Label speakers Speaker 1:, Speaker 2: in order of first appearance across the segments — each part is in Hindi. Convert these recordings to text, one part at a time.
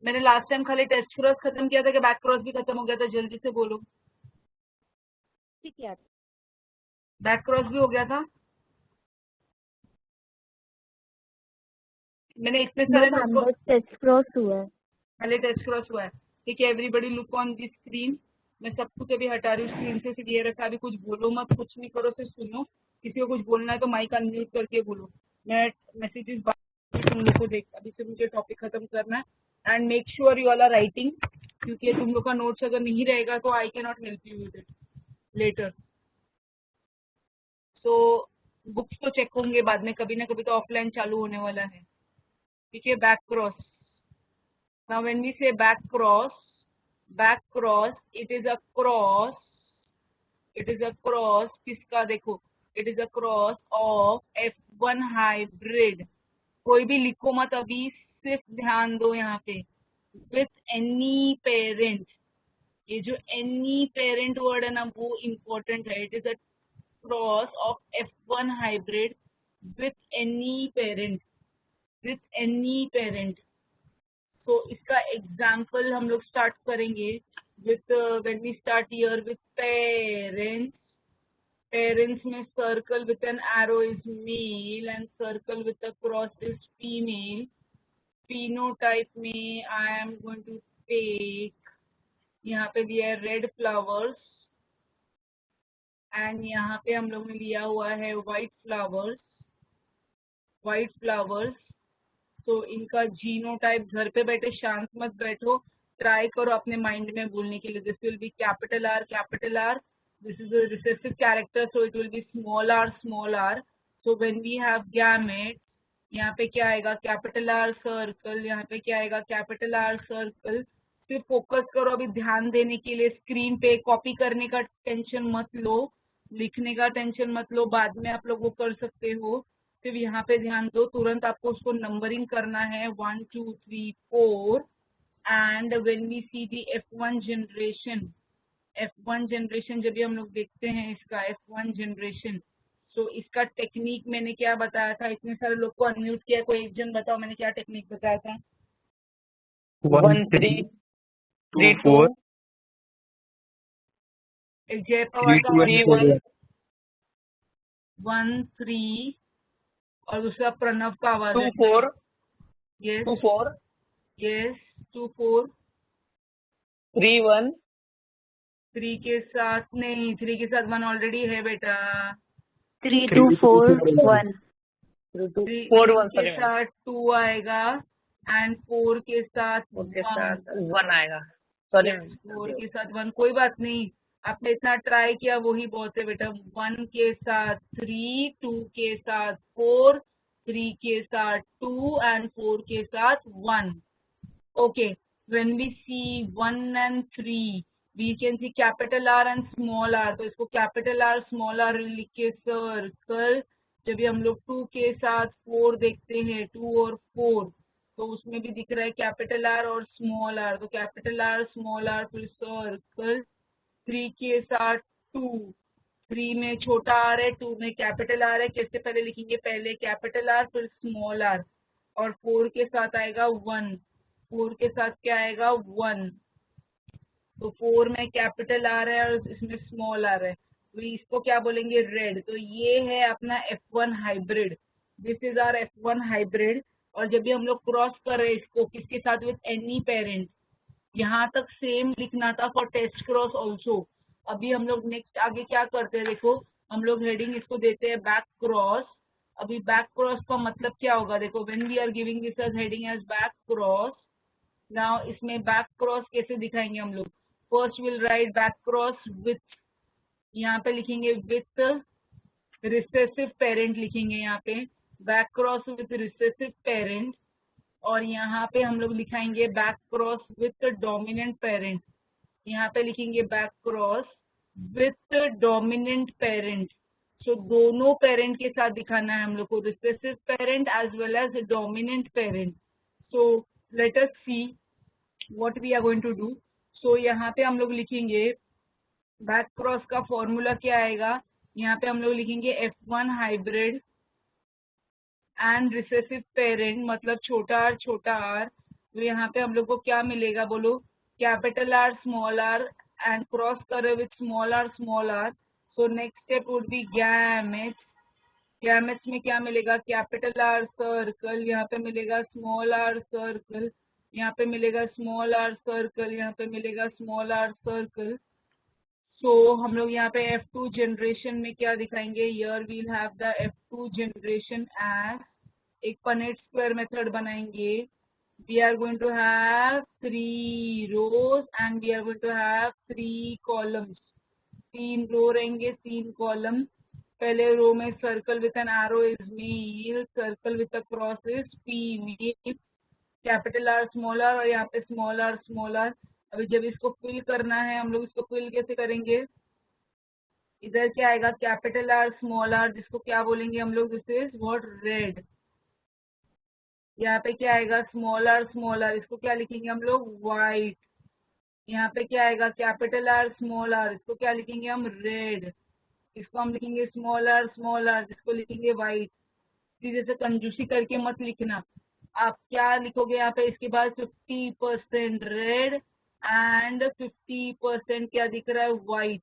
Speaker 1: मैंने लास्ट टाइम खाली टेस्ट क्रॉस खत्म किया था कि बैक क्रॉस भी खत्म हो गया था? जल्दी से बोलो।
Speaker 2: ठीक है,
Speaker 1: बैक क्रॉस भी हो गया था? मैंने इतने सारे नोट
Speaker 2: टेस्ट क्रॉस हुआ है।
Speaker 1: खाली टेस्ट क्रॉस हुआ है। ठीक है, everybody look on the screen. मैं सब कुछ अभी हटा रही हूँ स्क्रीन से, सिर्फ ये रखा। अभी कुछ बोलो मत, कुछ नहीं करो, सिर्फ सुनो। किसी को कुछ बोलना है तो माइक अनम्यूट करके बोलो। मैं मैसेजेस तुम लोग को देख, अभी से मुझे टॉपिक खत्म करना है। And make sure you all are writing, क्योंकि तुम लोग का नोट्स अगर नहीं रहेगा तो I can not help you with it later. So books तो चेक होंगे बाद में, कभी ना कभी तो ऑफलाइन चालू होने वाला है। ठीक है, back cross. Now when we say back cross, it is a cross, किसका? देखो, it is a cross of F1 hybrid. कोई भी लिखो मत अभी, सिर्फ ध्यान दो यहाँ पे। विथ एनी पेरेंट, ये जो एनी पेरेंट वर्ड है ना वो इम्पोर्टेंट है। It is a cross of F1 hybrid with any parent, तो इसका एग्जाम्पल हम लोग स्टार्ट करेंगे with when we start here with parents में circle with an arrow is male and circle with a cross is female. phenotype में I am going to take, यहाँ पे दिया है रेड फ्लावर्स एंड यहाँ पे हम लोग ने लिया हुआ है व्हाइट फ्लावर्स। तो इनका जीनोटाइप, घर पे बैठे शांत मत बैठो, ट्राई करो अपने माइंड में बोलने के लिए। This will be capital R, this is a recessive character, so it will be small R. So when we have gamete, यहाँ पे क्या आएगा? Capital R circle. यहाँ पे क्या आएगा? Capital R circle. सिर्फ फोकस करो अभी, ध्यान देने के लिए स्क्रीन पे। कॉपी करने का टेंशन मत लो, लिखने का टेंशन मत लो, बाद में आप लोग वो कर सकते हो। सिर्फ यहाँ पे ध्यान दो, तुरंत आपको उसको नंबरिंग करना है 1 2 3 4। And when we see the F1 generation, जब भी हम लोग देखते हैं इसका F1 जनरेशन, तो इसका टेक्निक मैंने क्या बताया था? इतने सारे लोग को अनम्यूट किया, कोई एक जन बताओ मैंने क्या टेक्निक बताया था?
Speaker 3: 1 3 2 4
Speaker 1: एक जय पवार का
Speaker 3: 3
Speaker 1: 1 3 और दूसरा प्रणव का आवाज
Speaker 3: 2 4
Speaker 1: यस
Speaker 3: 2 4
Speaker 1: 2 4
Speaker 3: 3 1
Speaker 1: 3 के साथ नहीं, 3 के साथ 1 ऑलरेडी है बेटा।
Speaker 2: 3 2 4 1
Speaker 3: 4 1
Speaker 1: के साथ 2 आएगा एंड 4 के साथ
Speaker 3: 1 आएगा। सॉरी
Speaker 1: 4 के साथ 1, कोई बात नहीं, आपने इतना ट्राई किया वही बहुत है बेटा। 1 के साथ 3, 2 के साथ 4, 3 के साथ 2 एंड 4 के साथ 1। Okay, when we see 1 and 3, we can see capital R and small r, तो इसको capital R small r लिख के सर्कल। जब भी हम लोग 2 के साथ 4 देखते हैं, 2 और 4, तो उसमें भी दिख रहा है कैपिटल आर और स्मॉल आर, तो कैपिटल आर स्मॉल आर फिर सर्कल। 3 के साथ 2, 3 में छोटा आर है, 2 में कैपिटल आर है, कैसे पहले लिखेंगे? पहले कैपिटल आर फिर स्मॉल आर। और 4 के साथ आएगा 1, 4 के साथ क्या आएगा? 1। तो 4 में कैपिटल आ रहा है और इसमें स्मॉल आ रहा है, तो इसको क्या बोलेंगे? रेड। तो ये है अपना F1 hybrid, this is our F1 hybrid. और जब भी हम लोग क्रॉस कर रहे हैं इसको किसके साथ? With any parent. यहाँ तक सेम लिखना था फॉर टेस्ट क्रॉस ऑल्सो। अभी हम लोग नेक्स्ट आगे क्या करते हैं? देखो, हम लोग हेडिंग इसको देते हैं बैक क्रॉस। अभी बैक क्रॉस का मतलब क्या होगा? देखो, when we are giving this as heading as back cross, now इसमें बैक क्रॉस कैसे दिखाएंगे हम लोग? First will write back cross with, यहाँ पे लिखेंगे विथ रिसेसिव पेरेंट, लिखेंगे यहाँ पे back cross with recessive parent. और यहाँ पे हम लोग लिखाएंगे back cross with dominant parent, यहाँ पे लिखेंगे back cross with dominant parent. So दोनों पेरेंट के साथ दिखाना है हम लोग को, recessive parent as well as dominant parent. So let us see what we are going to do. So यहाँ पे हम लोग लिखेंगे बैक क्रॉस का फॉर्मूला क्या आएगा? यहाँ पे हम लोग लिखेंगे F1 hybrid and recessive parent, मतलब छोटा r तो यहाँ पे हम लोग को क्या मिलेगा बोलो, capital R small R and cross करे with small R. So next step would be gametes. Gametes में क्या मिलेगा, कैपिटल आर सर्कल, यहाँ पे मिलेगा स्मॉल आर सर्कल, यहाँ पे मिलेगा स्मॉल आर सर्कल, यहाँ पे मिलेगा स्मॉल आर सर्कल. सो हम लोग यहाँ पे F2 जनरेशन में क्या दिखाएंगे, yeah we'll have the F2 generation as एक पनेट स्क्वायर मेथड बनाएंगे. We are going to have 3 rows and we are going to have 3 columns. 3 row रहेंगे, 3 कॉलम. पहले रो में circle with an arrow is male, circle with a cross is female, capital R small R, और यहाँ पे स्मॉल आर. अभी जब इसको फिल करना है, हम लोग इसको फिल कैसे करेंगे, इधर क्या आएगा, कैपिटल आर स्मॉल आर, जिसको क्या बोलेंगे हम लोग, दिस इज व्हाट, रेड. यहाँ पे क्या आएगा, स्मॉल आर, इसको क्या लिखेंगे हम लोग, व्हाइट. यहाँ पे क्या आएगा, कैपिटल आर स्मॉल आर, इसको क्या लिखेंगे हम, रेड. इसको हम लिखेंगे स्मॉल आर, जिसको लिखेंगे व्हाइट. सीधे से कंजूसी करके मत लिखना. आप क्या लिखोगे यहाँ पे, इसके बाद 50% रेड एंड 50% क्या दिख रहा है, व्हाइट.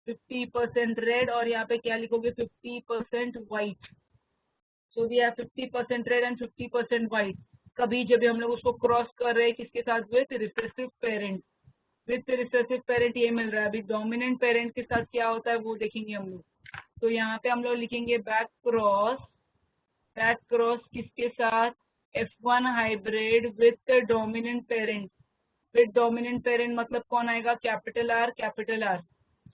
Speaker 1: 50% रेड और यहाँ पे क्या लिखोगे, 50% white. So we have 50% red and 50% white. कभी जब हम लोग उसको क्रॉस कर रहे हैं किसके साथ, with recessive parent. With recessive parent ये मिल रहा है. अभी डोमिनेंट पेरेंट के साथ क्या होता है वो देखेंगे हम लोग. तो यहाँ पे हम लोग लिखेंगे बैक क्रॉस किसके साथ, F1 hybrid with dominant parent. With dominant parent मतलब कौन आएगा, कैपिटल आर.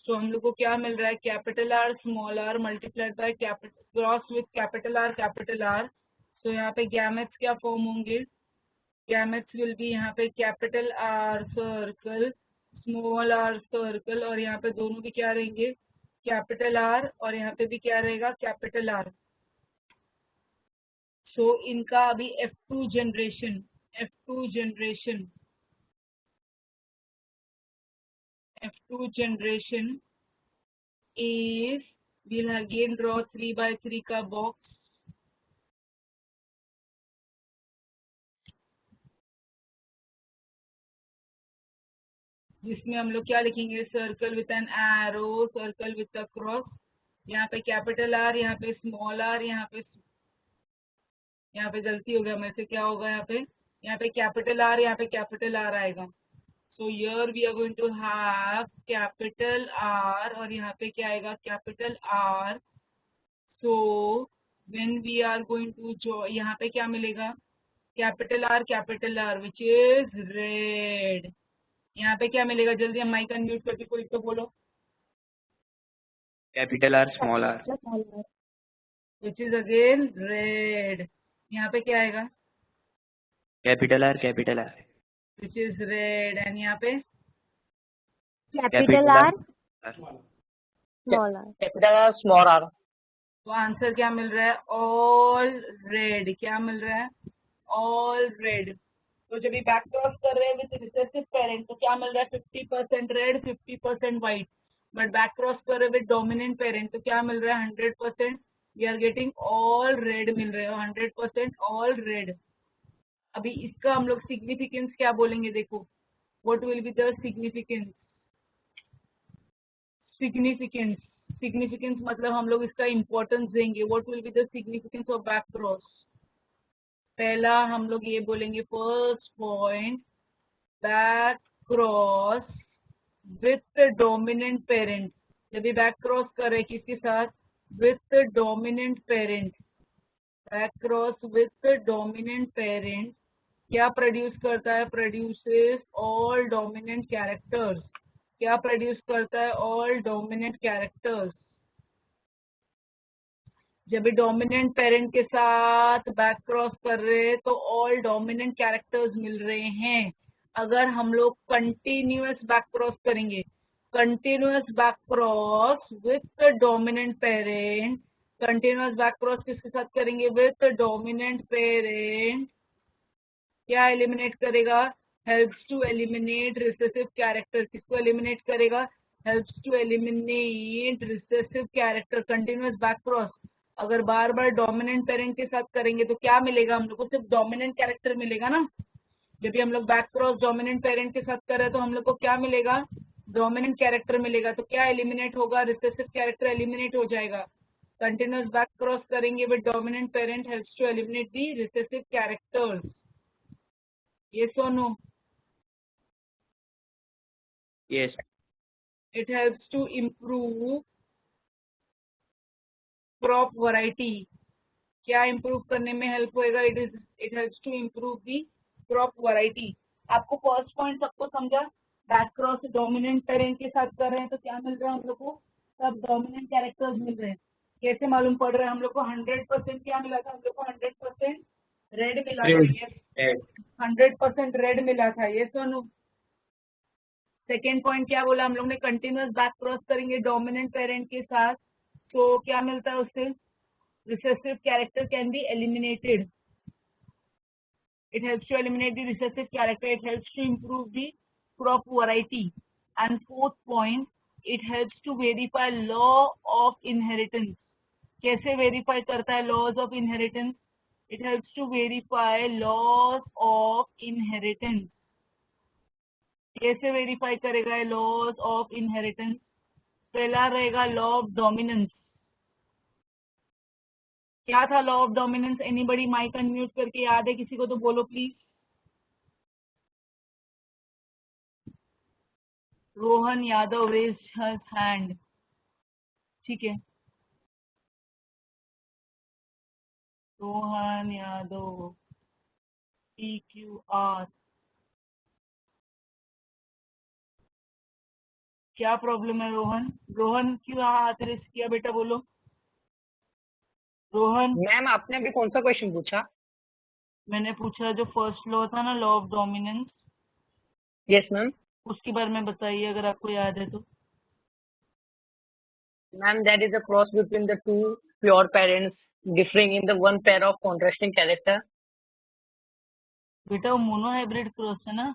Speaker 1: सो हम लोग को क्या मिल रहा है, capital R small R multiplied by cross with capital R. So यहाँ पे गैमेट्स क्या फॉर्म होंगे, गैमेट्स विल बी यहाँ पे capital R circle, small R circle, और यहाँ पे दोनों भी क्या रहेंगे, कैपिटल आर, और यहाँ पे भी क्या रहेगा, कैपिटल आर. सो इनका अभी F2 generation is, we'll again draw 3 by 3 का बॉक्स. जिसमें हम लोग क्या लिखेंगे, circle with an arrow, circle with a cross. यहाँ पे कैपिटल आर, यहाँ पे स्मॉल आर, यहाँ पे गलती हो गया मेरे से, क्या होगा यहाँ पे कैपिटल आर, यहाँ पे कैपिटल आर आएगा. So here we are going to have capital R, और यहाँ पे क्या आएगा, capital R. So when we are going to यहाँ पे क्या मिलेगा, capital R which is red. यहाँ पे क्या मिलेगा, जल्दी हम माइक अनम्यूट करके कोई तो बोलो,
Speaker 4: capital R small R
Speaker 1: which is again red. यहाँ पे क्या आएगा,
Speaker 4: capital R
Speaker 1: which is red. And यहाँ पे
Speaker 2: capital R small R.
Speaker 3: Capital R small R.
Speaker 1: तो आंसर क्या मिल रहा है, ऑल रेड. क्या मिल रहा है, ऑल रेड. तो जब ये बैक क्रॉस कर रहे हैं विद रिसेसिव पेरेंट तो क्या मिल रहा है, 50% red 50% white. But back cross कर रहे हैं विद डोमिनेंट पेरेंट तो क्या मिल रहा है, 100%. We are getting all red मिल रहे हैं, 100% ऑल रेड. अभी इसका हम लोग सिग्निफिकेंस क्या बोलेंगे, देखो what will be the significance. Significance मतलब हम लोग इसका इम्पोर्टेंस देंगे. What will be the significance of back cross. पहला हम लोग ये बोलेंगे, first point, back cross with dominant parent. जब भी बैक क्रॉस करे किसके साथ, with dominant parent. Back cross with dominant parent क्या प्रोड्यूस करता है, प्रोड्यूसेस ऑल डोमिनेंट कैरेक्टर्स. क्या प्रोड्यूस करता है, ऑल डोमिनेंट कैरेक्टर्स. जब भी डोमिनेंट पेरेंट के साथ बैक क्रॉस कर रहे हैं तो ऑल डोमिनेंट कैरेक्टर्स मिल रहे हैं. अगर हम लोग कंटिन्यूअस बैक क्रॉस करेंगे, continuous back cross with dominant parent, continuous back cross किसके साथ करेंगे, विथ डोमिनेंट पेरेंट, क्या एलिमिनेट करेगा, helps to eliminate recessive character. किसको एलिमिनेट करेगा, helps to eliminate recessive character. Continuous back cross अगर बार बार डोमिनेंट पेरेंट के साथ करेंगे तो क्या मिलेगा, हम लोग को सिर्फ डोमिनेंट कैरेक्टर मिलेगा ना. जब भी हम लोग बैक क्रॉस डोमिनेंट पेरेंट के साथ कर रहे हैं तो हम लोग को क्या मिलेगा, डोमिनेंट कैरेक्टर मिलेगा। तो क्या एलिमिनेट होगा, रिसेसिव कैरेक्टर एलिमिनेट हो जाएगा। कंटिन्यूस बैक क्रॉस करेंगे with dominant parent helps to eliminate the recessive characters. Yes और no?
Speaker 4: Yes.
Speaker 1: It helps to improve crop variety. क्या improve करने में help होएगा? It helps to improve the crop variety. आपको फर्स्ट पॉइंट सबको समझा? बैक क्रॉस डोमिनेंट पेरेंट के साथ कर रहे हैं तो क्या मिल रहा है हम लोग को? सब डोमिनेंट कैरेक्टर्स मिल रहे हैं। कैसे मालूम पड़ रहा है हम लोग को? 100% क्या मिला था हम लोग को? 100% रेड मिला था। 100% रेड मिला था। ये सुनो, सेकेंड पॉइंट क्या बोला हम लोग ने? कंटिन्यूस बैक क्रॉस करेंगे डोमिनेंट पेरेंट के साथ तो क्या मिलता है उससे? Recessive character can be eliminated. It helps to eliminate the recessive character. It helps to improve the crop variety. And fourth point, it helps to verify law of inheritance. कैसे verify करता है laws of inheritance? It helps to verify laws of inheritance. कैसे verify करेगा laws of inheritance? पहला रहेगा law of dominance. क्या था law of dominance? Anybody mic unmute करके याद है किसी को तो बोलो please. Rohan Yadav raise her hand. ठीक है, रोहन यादव PQR। क्या प्रॉब्लम है रोहन? रोहन क्यों हाथ रेस किया बेटा? बोलो रोहन।
Speaker 3: मैम आपने अभी कौन सा क्वेश्चन पूछा?
Speaker 1: मैंने पूछा जो फर्स्ट लॉ था ना, law of dominance,
Speaker 3: yes ma'am.
Speaker 1: उसके बारे में बताइए अगर आपको याद है तो।
Speaker 3: Ma'am that is a cross between the two pure parents differing in the one pair of contrasting character.
Speaker 1: बेटा वो मोनो हाइब्रिड क्रॉस है ना।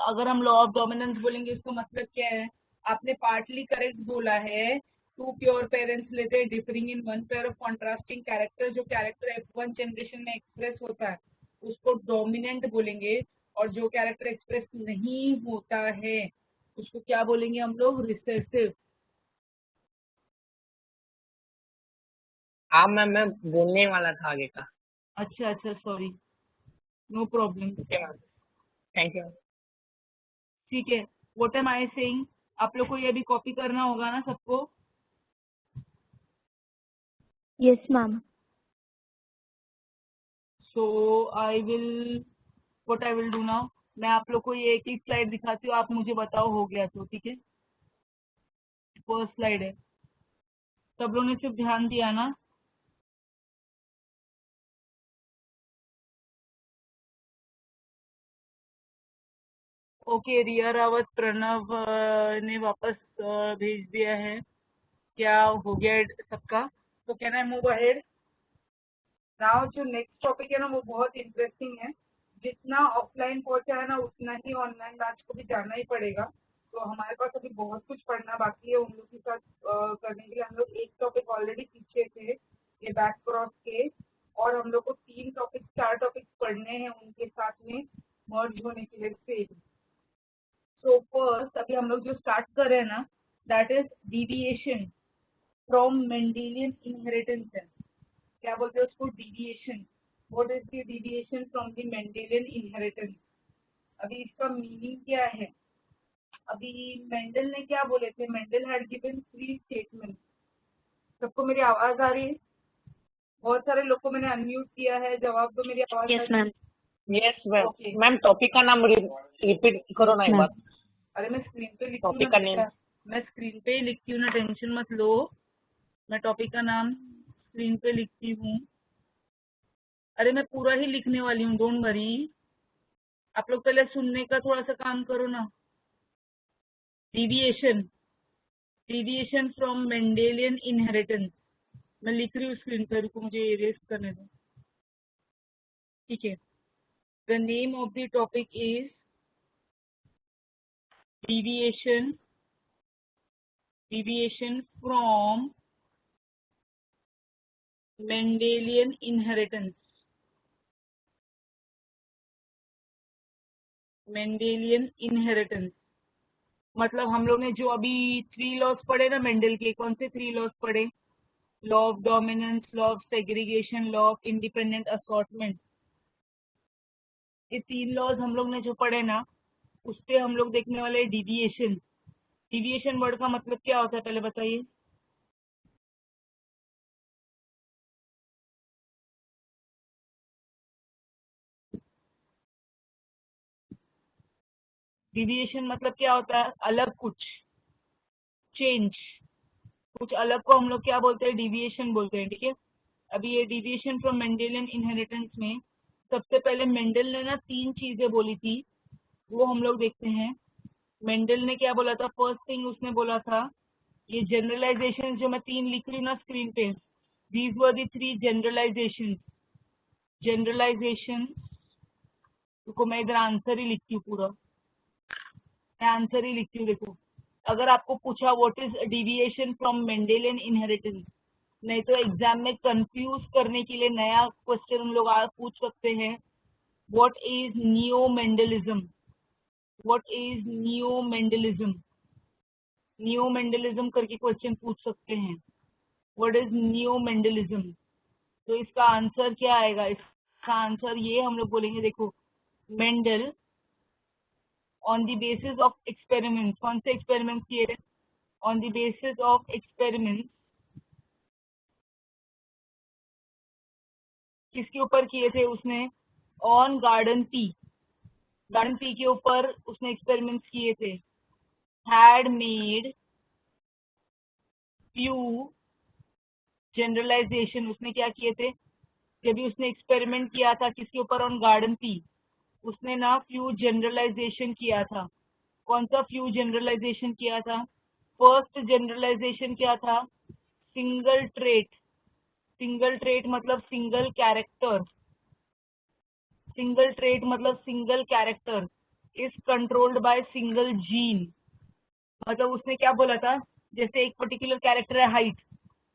Speaker 1: अगर हम लॉ ऑफ डोमिनेंस बोलेंगे इसका मतलब क्या है? आपने पार्टली करेक्ट बोला है। टू प्योर पेरेंट्स लेते हैं differing in one pair of contrasting character. जो कैरेक्टर F1 जनरेशन में एक्सप्रेस होता है उसको डोमिनेंट बोलेंगे, और जो कैरेक्टर एक्सप्रेस नहीं होता है उसको क्या बोलेंगे हम लोग? रिसेसिव।
Speaker 3: हाँ मैम मैं बोलने वाला था आगे का।
Speaker 1: अच्छा अच्छा, sorry, no problem.
Speaker 3: Okay ma'am, thank you.
Speaker 1: ठीक है, व्हाट एम आई सेइंग? आप लोग को ये भी कॉपी करना होगा ना सबको?
Speaker 2: Yes, ma'am.
Speaker 1: So I will, what I will do now, मैं आप लोग को ये एक एक स्लाइड दिखाती हूँ, आप मुझे बताओ हो गया तो। ठीक है, फर्स्ट स्लाइड है, सब लोगों ने सिर्फ ध्यान दिया ना? ओके, रिया रावत प्रणव ने वापस भेज दिया है। क्या हो गया है सबका? तो can I move ahead now? जो नेक्स्ट टॉपिक है ना वो बहुत इंटरेस्टिंग है। जितना ऑफलाइन पहुंचा है ना उतना ही ऑनलाइन बैच को भी जाना ही पड़ेगा। तो हमारे पास अभी बहुत कुछ पढ़ना बाकी है उन लोग के साथ करने के लिए। हम लोग एक टॉपिक ऑलरेडी पीछे थे ये बैक क्रॉस के, और हम लोग को 4 टॉपिक पढ़ने हैं उनके साथ में मर्ज होने के लिए फिर। सो फर्स्ट अभी हम लोग जो स्टार्ट कर रहे हैं ना, that is deviation from Mendelian inheritance है। क्या बोलते हैं उसको? Deviation. What is the deviation from the Mendelian inheritance? अभी इसका मीनिंग क्या है? अभी मेंडल ने क्या बोले थे? Mendel had given 3 statement. सबको मेरी आवाज आ रही है? बहुत सारे लोग को मैंने अनम्यूट किया है, जवाब दो, मेरी आवाज
Speaker 2: Yes, ma'am.
Speaker 3: Yes ma'am.
Speaker 1: Okay.
Speaker 3: Ma'am topic का नाम रिपीट करो ना एक
Speaker 2: Ma'am.
Speaker 3: बार।
Speaker 1: अरे मैं स्क्रीन पे लिखती हूँ
Speaker 3: टॉपिक का
Speaker 1: ना
Speaker 3: नेम।
Speaker 1: बेटा, मैं स्क्रीन पे ही लिखती हूँ ना, टेंशन मत लो। मैं टॉपिक का नाम स्क्रीन पे लिखती हूँ। अरे मैं पूरा ही लिखने वाली हूँ, डोंट वरी। आप लोग पहले सुनने का थोड़ा सा काम करो ना। Deviation, deviation from Mendelian inheritance. मैं लिख रही हूँ स्क्रीन पर, रुको मुझे इरेज करने दो। ठीक है, the name of the topic is deviation from Mendelian inheritance। Mendelian inheritance मतलब हम लोग ने जो अभी 3 लॉज पढ़े ना मेंडल के, कौन से 3 लॉज पढ़े? Law of dominance, law of segregation, law of independent assortment. ये 3 लॉज हम लोग ने जो पढ़े ना, उससे हम लोग देखने वाले डिविएशन। डिविएशन वर्ड का मतलब क्या होता है पहले बताइए? डिविएशन मतलब क्या होता है? अलग कुछ, चेंज, कुछ अलग को हम लोग क्या बोलते हैं? डिविएशन बोलते हैं, ठीक है। अभी ये डिविएशन फ्रॉम मेंडेलियन इनहेरिटेंस में सबसे पहले मेंडल ने ना 3 चीजें बोली थी, वो हम लोग देखते हैं। मेंडल ने क्या बोला था? फर्स्ट थिंग उसने बोला था, ये जनरलाइजेशन जो मैं 3 लिख रही हूँ ना स्क्रीन पे, these were the 3 generalisation. Generalisation को मैं इधर आंसर ही लिखती हूँ, पूरा मैं आंसर ही लिखती हूँ। देखो, अगर आपको पूछा what is deviation from Mendelian inheritance, नहीं तो एग्जाम में कंफ्यूज करने के लिए नया क्वेश्चन हम लोग पूछ सकते हैं, what is neo Mendelism. What is neo Mendelism? Neo Mendelism करके क्वेश्चन पूछ सकते हैं। What is neo Mendelism? तो इसका आंसर क्या आएगा? इसका आंसर ये हम लोग बोलेंगे, देखो, Mendel on the basis of experiment, कौन से एक्सपेरिमेंट किए थे? On the basis of experiment किसके ऊपर किए थे उसने? On garden pea. Garden pea के ऊपर उसने एक्सपेरिमेंट्स किए थे। हैड मेड फ्यू जनरलाइजेशन, उसने क्या किए थे? जब भी उसने एक्सपेरिमेंट किया था किसके ऊपर? On garden pea. उसने ना फ्यू जनरलाइजेशन किया था। कौन सा फ्यू जनरलाइजेशन किया था? फर्स्ट जनरलाइजेशन क्या था? Single trait. सिंगल ट्रेट मतलब सिंगल कैरेक्टर। सिंगल ट्रेट मतलब single character is controlled by single gene. मतलब उसने क्या बोला था? जैसे एक पर्टिकुलर कैरेक्टर है हाइट,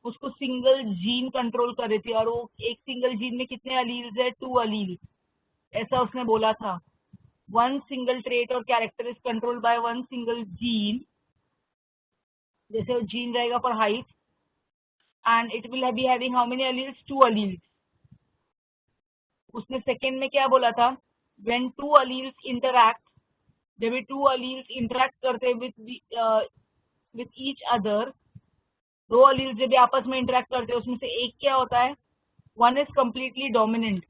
Speaker 1: उसको सिंगल जीन कंट्रोल कर रही थी, और वो एक सिंगल जीन में कितने अलील्स है? 2 अलील, ऐसा उसने बोला था। वन सिंगल ट्रेट और character is controlled by one single gene. जैसे वो जीन रहेगा for height, and it will be having how many alleles? 2 alleles. उसने सेकेंड में क्या बोला था? व्हेन 2 अलील्स इंटरैक्ट, जब ये 2 अलील्स इंटरैक्ट करते विथ ईच अदर, 2 अलील्स जब ये आपस में इंटरैक्ट करते हैं, उसमें से एक क्या होता है? One is completely dominant.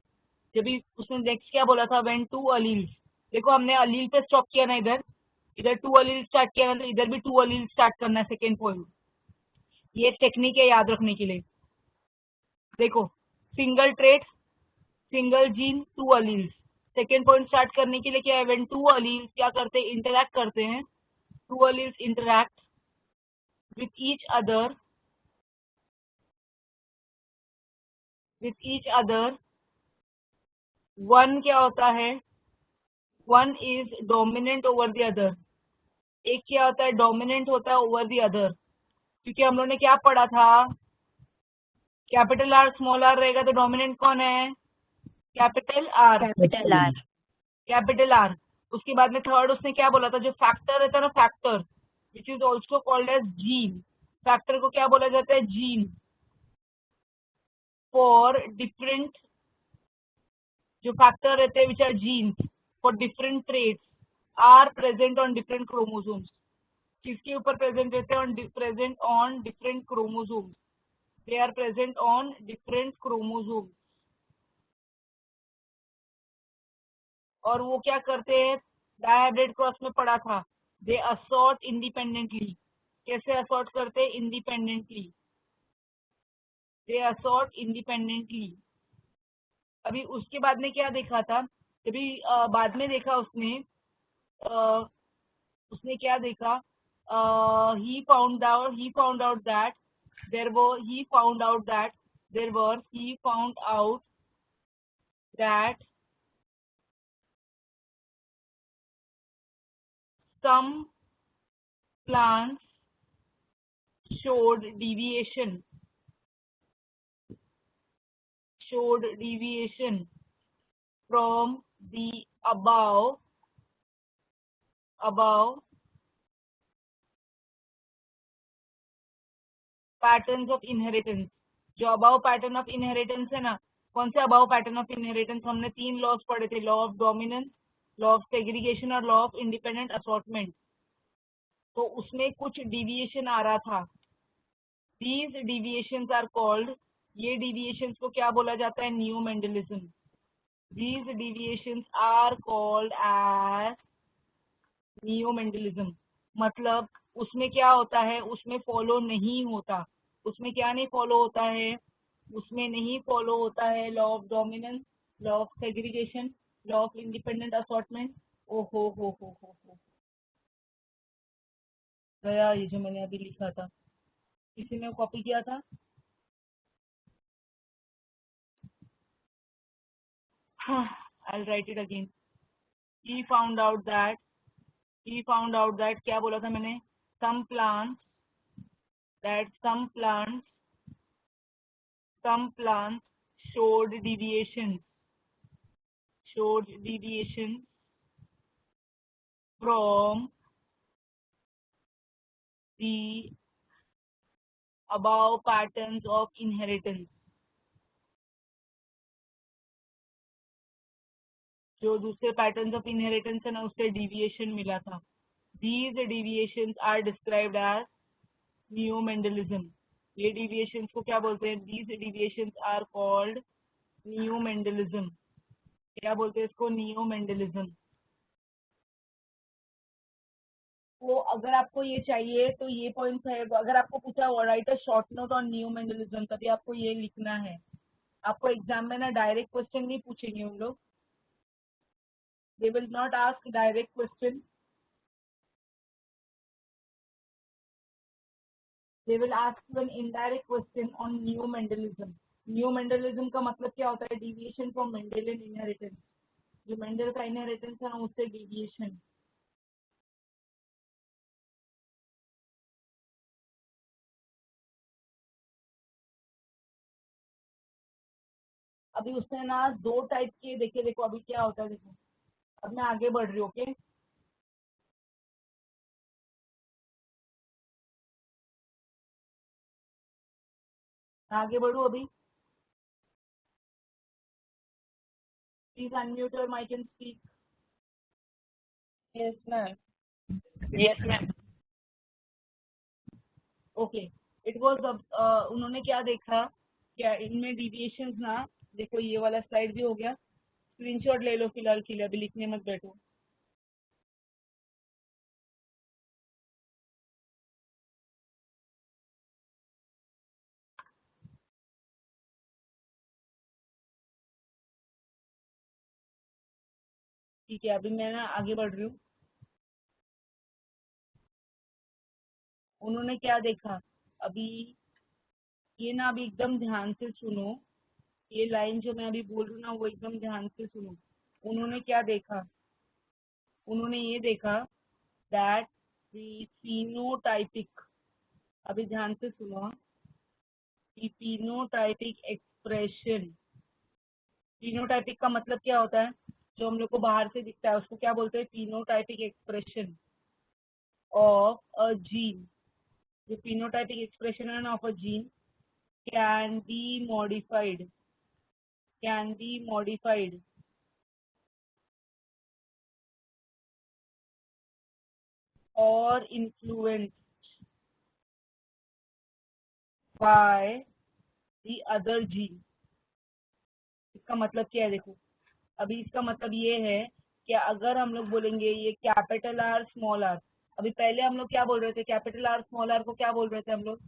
Speaker 1: जब उसने नेक्स्ट क्या बोला था? व्हेन 2 अलील्स, देखो हमने अलील पे स्टॉप किया ना, इधर इधर 2 अलील स्टार्ट किया ना, तो इधर भी 2 अलील स्टार्ट करना है, सेकेंड पॉइंट। ये टेक्निक है याद रखने के लिए। देखो, single trait, single gene, 2 alleles. Second point start करने के लिए क्या है? व्हेन 2 अलील्स क्या करते हैं? इंटरैक्ट करते हैं। 2 alleles interact with each other, one क्या होता है? One is dominant over the other. एक क्या होता है? डोमिनेंट होता है ओवर द अदर। क्योंकि हम लोगों ने क्या पढ़ा था? कैपिटल आर स्मॉल आर रहेगा तो डोमिनेंट कौन है? Capital are.
Speaker 2: Capital R.
Speaker 1: Capital R. उसके बाद में थर्ड उसने क्या बोला था? जो फैक्टर रहता है ना, factor which is also called as gene. Factor को क्या बोला जाता है? जीन। फॉर डिफरेंट, जो फैक्टर रहते हैं which are genes for different traits are present on different chromosomes. किसके ऊपर प्रेजेंट रहते हैं? Present on different chromosomes. They are present on different chromosomes. और वो क्या करते हैं? डायहाइब्रिड क्रॉस में पढ़ा था, दे असॉर्ट इंडिपेंडेंटली। कैसे असॉर्ट करते हैं? इंडिपेंडेंटली। दे असॉर्ट इंडिपेंडेंटली। अभी उसके बाद में क्या देखा था? अभी बाद में देखा उसने, उसने क्या देखा? he found out that there were he found out that some plants showed deviation from the above above patterns of inheritance. जो अबाव पैटर्न ऑफ इनहेरिटेंस है ना, कौन से अबाव पैटर्न ऑफ इनहेरिटेंस? हमने 3 लॉस पढ़े थे, law of dominance, law of segregation और लॉ ऑफ इंडिपेंडेंट असॉर्टमेंट। तो उसमें कुछ डिविएशन आ रहा था, दीज डिविएशंस आर कॉल्ड, ये डिविएशंस को क्या बोला जाता है? New Mendelism. These deviations are called as new Mendelism. मतलब उसमें क्या होता है? उसमें फॉलो नहीं होता। उसमें क्या नहीं फॉलो होता है? उसमें नहीं फॉलो होता है law of dominance, law of segregation, law of independent assortment. हो गया ये जो मैंने अभी लिखा था, किसी ने कॉपी किया था? I'll write it again. He found out that क्या बोला था मैंने? Some plants showed deviations from the above patterns of inheritance। जो दूसरे पैटर्न्स ऑफ इनहेरिटेंस है ना, उससे डिविएशन मिला था। These deviations are described as new Mendelism. ये डिविएशंस को क्या बोलते हैं? These deviations are called new Mendelism. क्या बोलते हैं इसको? New Mendelism. तो अगर आपको ये चाहिए तो ये पॉइंट्स है। अगर आपको पूछा right a short note on new Mendelism, तभी आपको ये लिखना है। आपको एग्जाम में ना डायरेक्ट क्वेश्चन नहीं पूछेंगे उन लोग, they will not ask direct question, they will ask you an indirect question on new Mendelism। New Mendelism का मतलब क्या होता है? Deviation from Mendelian inheritance. जो मेंडल का इनहेरिटेंस है ना, उससे डिविएशन। अभी उसने ना 2 टाइप के देखे, देखो अभी क्या होता है। देखो अब मैं आगे बढ़ रही हूँ। ओके, आगे बढ़ू अभी। Please unmute your mic and speak.
Speaker 3: Yes, ma'am. Yes, ma'am.
Speaker 1: Okay, it was उन्होंने क्या देखा? क्या इनमें डिविएशंस ना, देखो ये वाला स्लाइड भी हो गया, स्क्रीनशॉट ले लो फिलहाल के लिए, अभी लिखने मत बैठो। ठीक है, अभी मैं ना आगे बढ़ रही हूँ। उन्होंने क्या देखा अभी, ये ना अभी एकदम ध्यान से सुनो, ये लाइन जो मैं अभी बोल रही हूँ ना, वो एकदम ध्यान से सुनो। उन्होंने क्या देखा? उन्होंने ये देखा दैट द phenotypic, अभी ध्यान से सुनो, द phenotypic एक्सप्रेशन। phenotypic का मतलब क्या होता है? जो हम लोग को बाहर से दिखता है उसको क्या बोलते हैं? phenotypic expression of a gene. जो phenotypic एक्सप्रेशन है ना of a gene can be modified or influenced by the other gene। इसका मतलब क्या है? देखो अभी इसका मतलब ये है कि अगर हम लोग बोलेंगे ये कैपिटल आर स्मॉल आर, अभी पहले हम लोग क्या बोल रहे थे? कैपिटल आर स्मॉल आर को क्या बोल रहे थे हम लोग?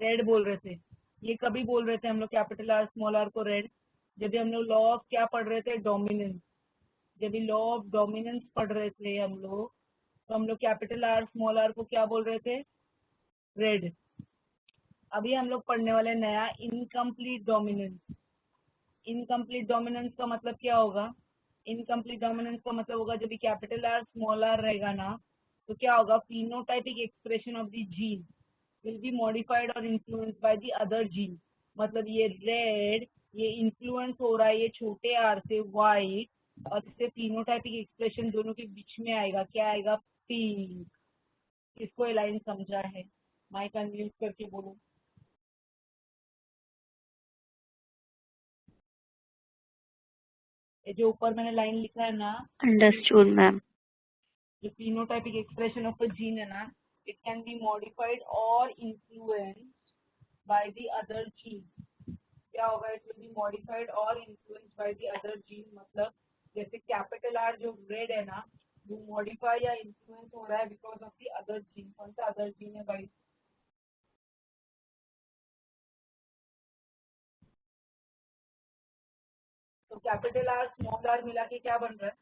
Speaker 1: रेड बोल रहे थे। ये कभी बोल रहे थे हम लोग कैपिटल आर स्मॉल आर को रेड? जब भी हम लोग लॉ ऑफ क्या पढ़ रहे थे? डोमिनेंस। जब भी लॉ ऑफ डोमिनेंस पढ़ रहे थे हम लोग, तो हम लोग कैपिटल आर स्मॉल आर को क्या बोल रहे थे? रेड। अभी हम लोग पढ़ने वाले नया इनकम्प्लीट डोमिनेंस। इनकम्प्लीट डोमिनेंस का मतलब क्या होगा? इनकम्प्लीट डोमिनेंस का मतलब होगा जब भी कैपिटल आर स्मॉल आर रहेगा ना, तो क्या होगा? phenotypic expression of the gene will be modified और influenced by the other gene. मतलब ये रेड, ये इन्फ्लुएंस हो रहा है ये छोटे आर से व्हाइट, और इससे फिनोटाइपिक एक्सप्रेशन दोनों के बीच में आएगा, क्या आएगा? पिंक। किसको ये लाइन समझा है? माइक अनम्यूट करके बोलो। ये जो ऊपर मैंने लाइन लिखा है ना,
Speaker 2: Understood, ma'am.
Speaker 1: जो phenotypic expression of a gene है ना, it can be modified or influenced by the other gene. क्या होगा? It will be modified or influenced by the other gene. मतलब जैसे कैपिटल आर जो रेड है ना, वो मॉडिफाई या इन्फ्लुएंस हो रहा है because of the other gene. कौन सा अदर जीन है भाई? तो कैपिटल आर स्मॉल आर मिला के क्या बन रहा है?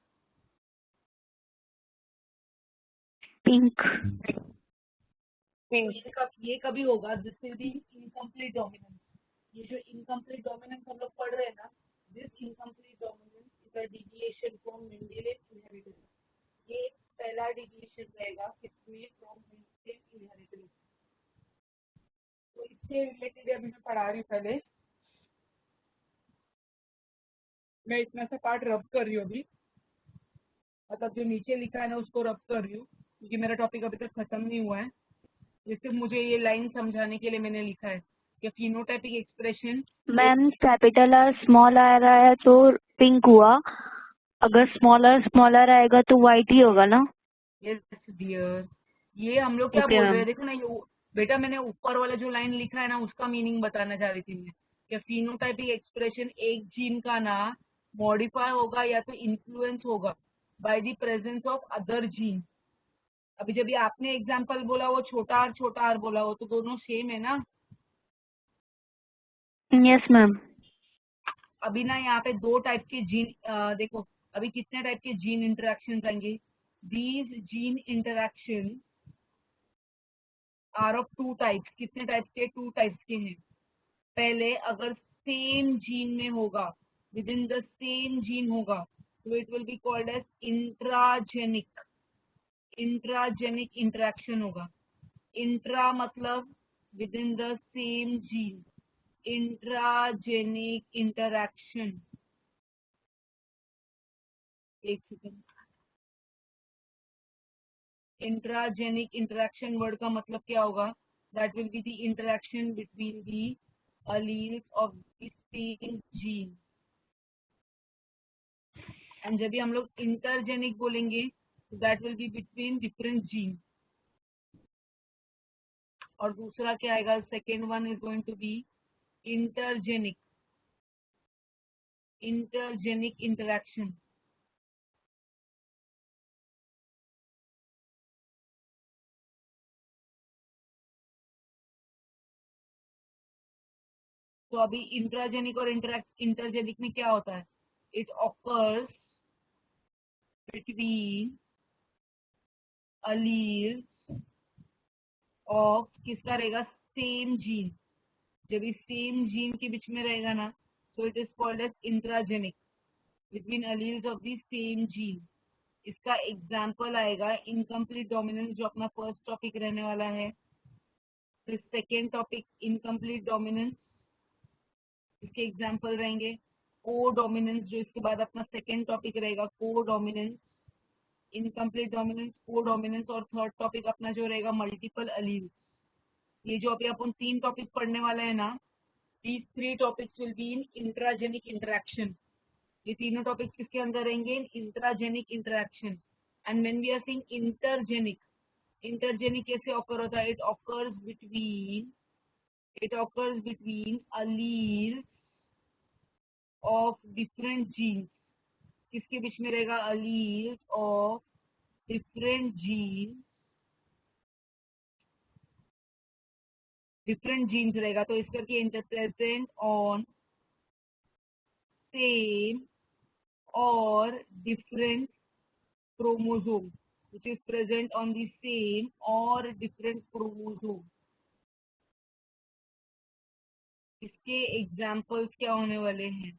Speaker 2: Pink.
Speaker 3: Pink.
Speaker 1: ये कभी होगा? This will be incomplete dominance. ये जो इनकम्प्लीट डोमिनेंस हम लोग पढ़ रहे हैं ना, this incomplete dominance is a deviation from Mendelian inheritance. ये पहला डिविएशन रहेगा किसमें? From Mendelian inheritance. तो इससे रिलेटेड अभी मैं पढ़ा रही हूँ। पहले मैं इतना सा पार्ट रब कर रही हूँ अभी, मतलब जो नीचे लिखा है ना उसको रब कर रही हूँ, क्योंकि मेरा टॉपिक अभी तक खत्म नहीं हुआ है। जैसे मुझे ये लाइन समझाने के लिए मैंने लिखा है कि phenotypic expression.
Speaker 2: Ma'am capital R small आ रहा है तो पिंक हुआ, अगर स्मॉल आर आएगा तो वाइट ही होगा ना?
Speaker 1: यस डियर, ये हम लोग क्या
Speaker 2: ओके
Speaker 1: बोल रहे
Speaker 2: मैम.
Speaker 1: हैं? देखो ना, ये बेटा मैंने ऊपर वाला जो लाइन लिखा है ना उसका मीनिंग बताना चाह रही थी मैं, कि फिनोटाइपिक एक्सप्रेशन एक जीन का ना मॉडिफाई होगा या तो इन्फ्लुएंस होगा by the presence of other gene. अभी जब ये आपने एग्जांपल बोला वो छोटा आर बोला, वो तो दोनों सेम है ना।
Speaker 2: Yes ma'am.
Speaker 1: अभी ना यहाँ पे दो टाइप के जीन, देखो अभी कितने टाइप के जीन इंटरेक्शन आएंगे? These gene interaction are of two types. कितने टाइप के? टू टाइप्स के हैं। पहले अगर सेम जीन में होगा, within the same gene होगा, तो it will be called as intragenic interaction होगा। इंट्रा मतलब within the same gene, intragenic interaction. एक सेकेंड। इंट्राजेनिक इंटरेक्शन वर्ड का मतलब क्या होगा? That will be the interaction between the alleles of the same gene। And जब भी हम लोग इंटरजेनिक बोलेंगे तो that will be between different gene. और दूसरा क्या आएगा? Second one is going to be intergenic interaction. तो अभी इंट्राजेनिक और इंटरजेनिक में क्या होता है? It occurs between alleles of, किसका रहेगा? Same gene. जब इस सेम जीन के बीच में रहेगा ना, so it is called as intragenic between alleles of the same gene। इसका एग्जाम्पल आएगा इनकम्प्लीट डोमिनेंस, जो अपना फर्स्ट टॉपिक रहने वाला है। फिर सेकेंड टॉपिक इनकम्प्लीट डोमिनेंस, इसके एग्जाम्पल रहेंगे को डोमिनेंस, जो इसके बाद अपना सेकेंड टॉपिक रहेगा को डोमिनेंस, इनकम्प्लीट डोमिनेंस, को डोमिनेंस, और थर्ड टॉपिक अपना जो रहेगा मल्टीपल अलील। ये जो अभी अपन तीन टॉपिक पढ़ने वाले हैं ना, these three topics will be in intragenic interaction। ये तीनों टॉपिक्स किसके अंदर रहेंगे? Intragenic interaction. And when we are saying intergenic, intergenic कैसे ऑकर होता है? It occurs between alleles of different genes. किसके बीच में रहेगा? अलील्स ऑफ डिफरेंट जीन्स रहेगा। तो इस करके इंटरप्रेजेंट ऑन सेम और different chromosome which is present on the same or different chromosome। इसके एग्जाम्पल्स क्या होने वाले हैं?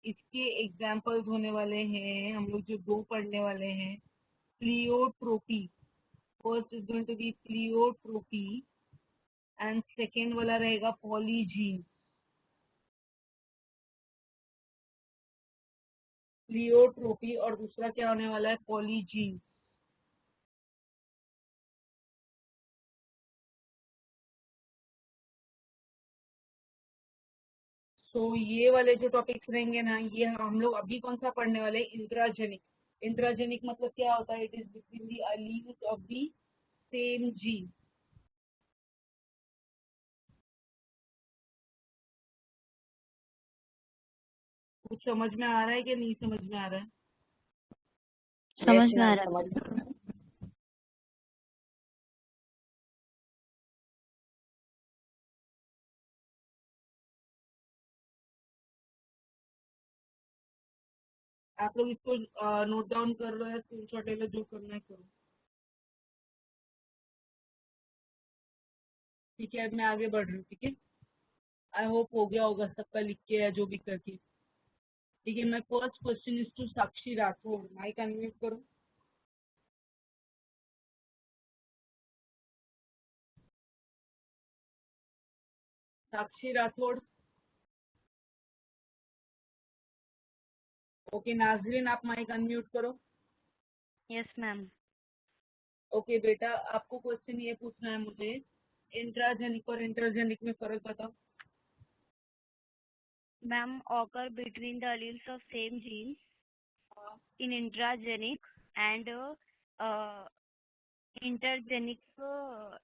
Speaker 1: इसके एग्जाम्पल्स होने वाले हैं, हम लोग जो दो पढ़ने वाले हैं, pleiotropy. First is going to be pleiotropy and second वाला रहेगा पॉलीजीन। प्लियोट्रोपी और दूसरा क्या होने वाला है, पॉलीजीन। तो ये वाले जो टॉपिक्स रहेंगे ना, ये हम लोग अभी कौन सा पढ़ने वाले हैं, इंट्राजेनिक। इंट्राजेनिक मतलब क्या होता है, it is between the alleles of the same gene. कुछ समझ में आ रहा है कि नहीं समझ में आ रहा है?
Speaker 2: समझ
Speaker 3: Yes,
Speaker 2: में आ
Speaker 3: ma'am,
Speaker 2: रहा
Speaker 3: समझ
Speaker 2: है।
Speaker 3: में आ रहा है।
Speaker 1: आप लोग इसको नोट डाउन कर लो या स्क्रीनशॉट ले लो, जो करना है करो। ठीक है, अब मैं आगे बढ़ रही हूँ। ठीक है, आई होप हो गया होगा सबका लिख के या जो भी करके। ठीक है, मैं first question is to Sakshi Rathore. Mic unmute करो। साक्षी राठौड़। ओके, नाजरीन आप माइक अनम्यूट करो।
Speaker 2: Yes ma'am.
Speaker 1: ओके बेटा, आपको क्वेश्चन ये पूछना है मुझे, इंट्राजेनिक और इंटरजेनिक में फर्क बताओ।
Speaker 2: Ma'am, occur between the alleles of same gene in intragenic and intergenic,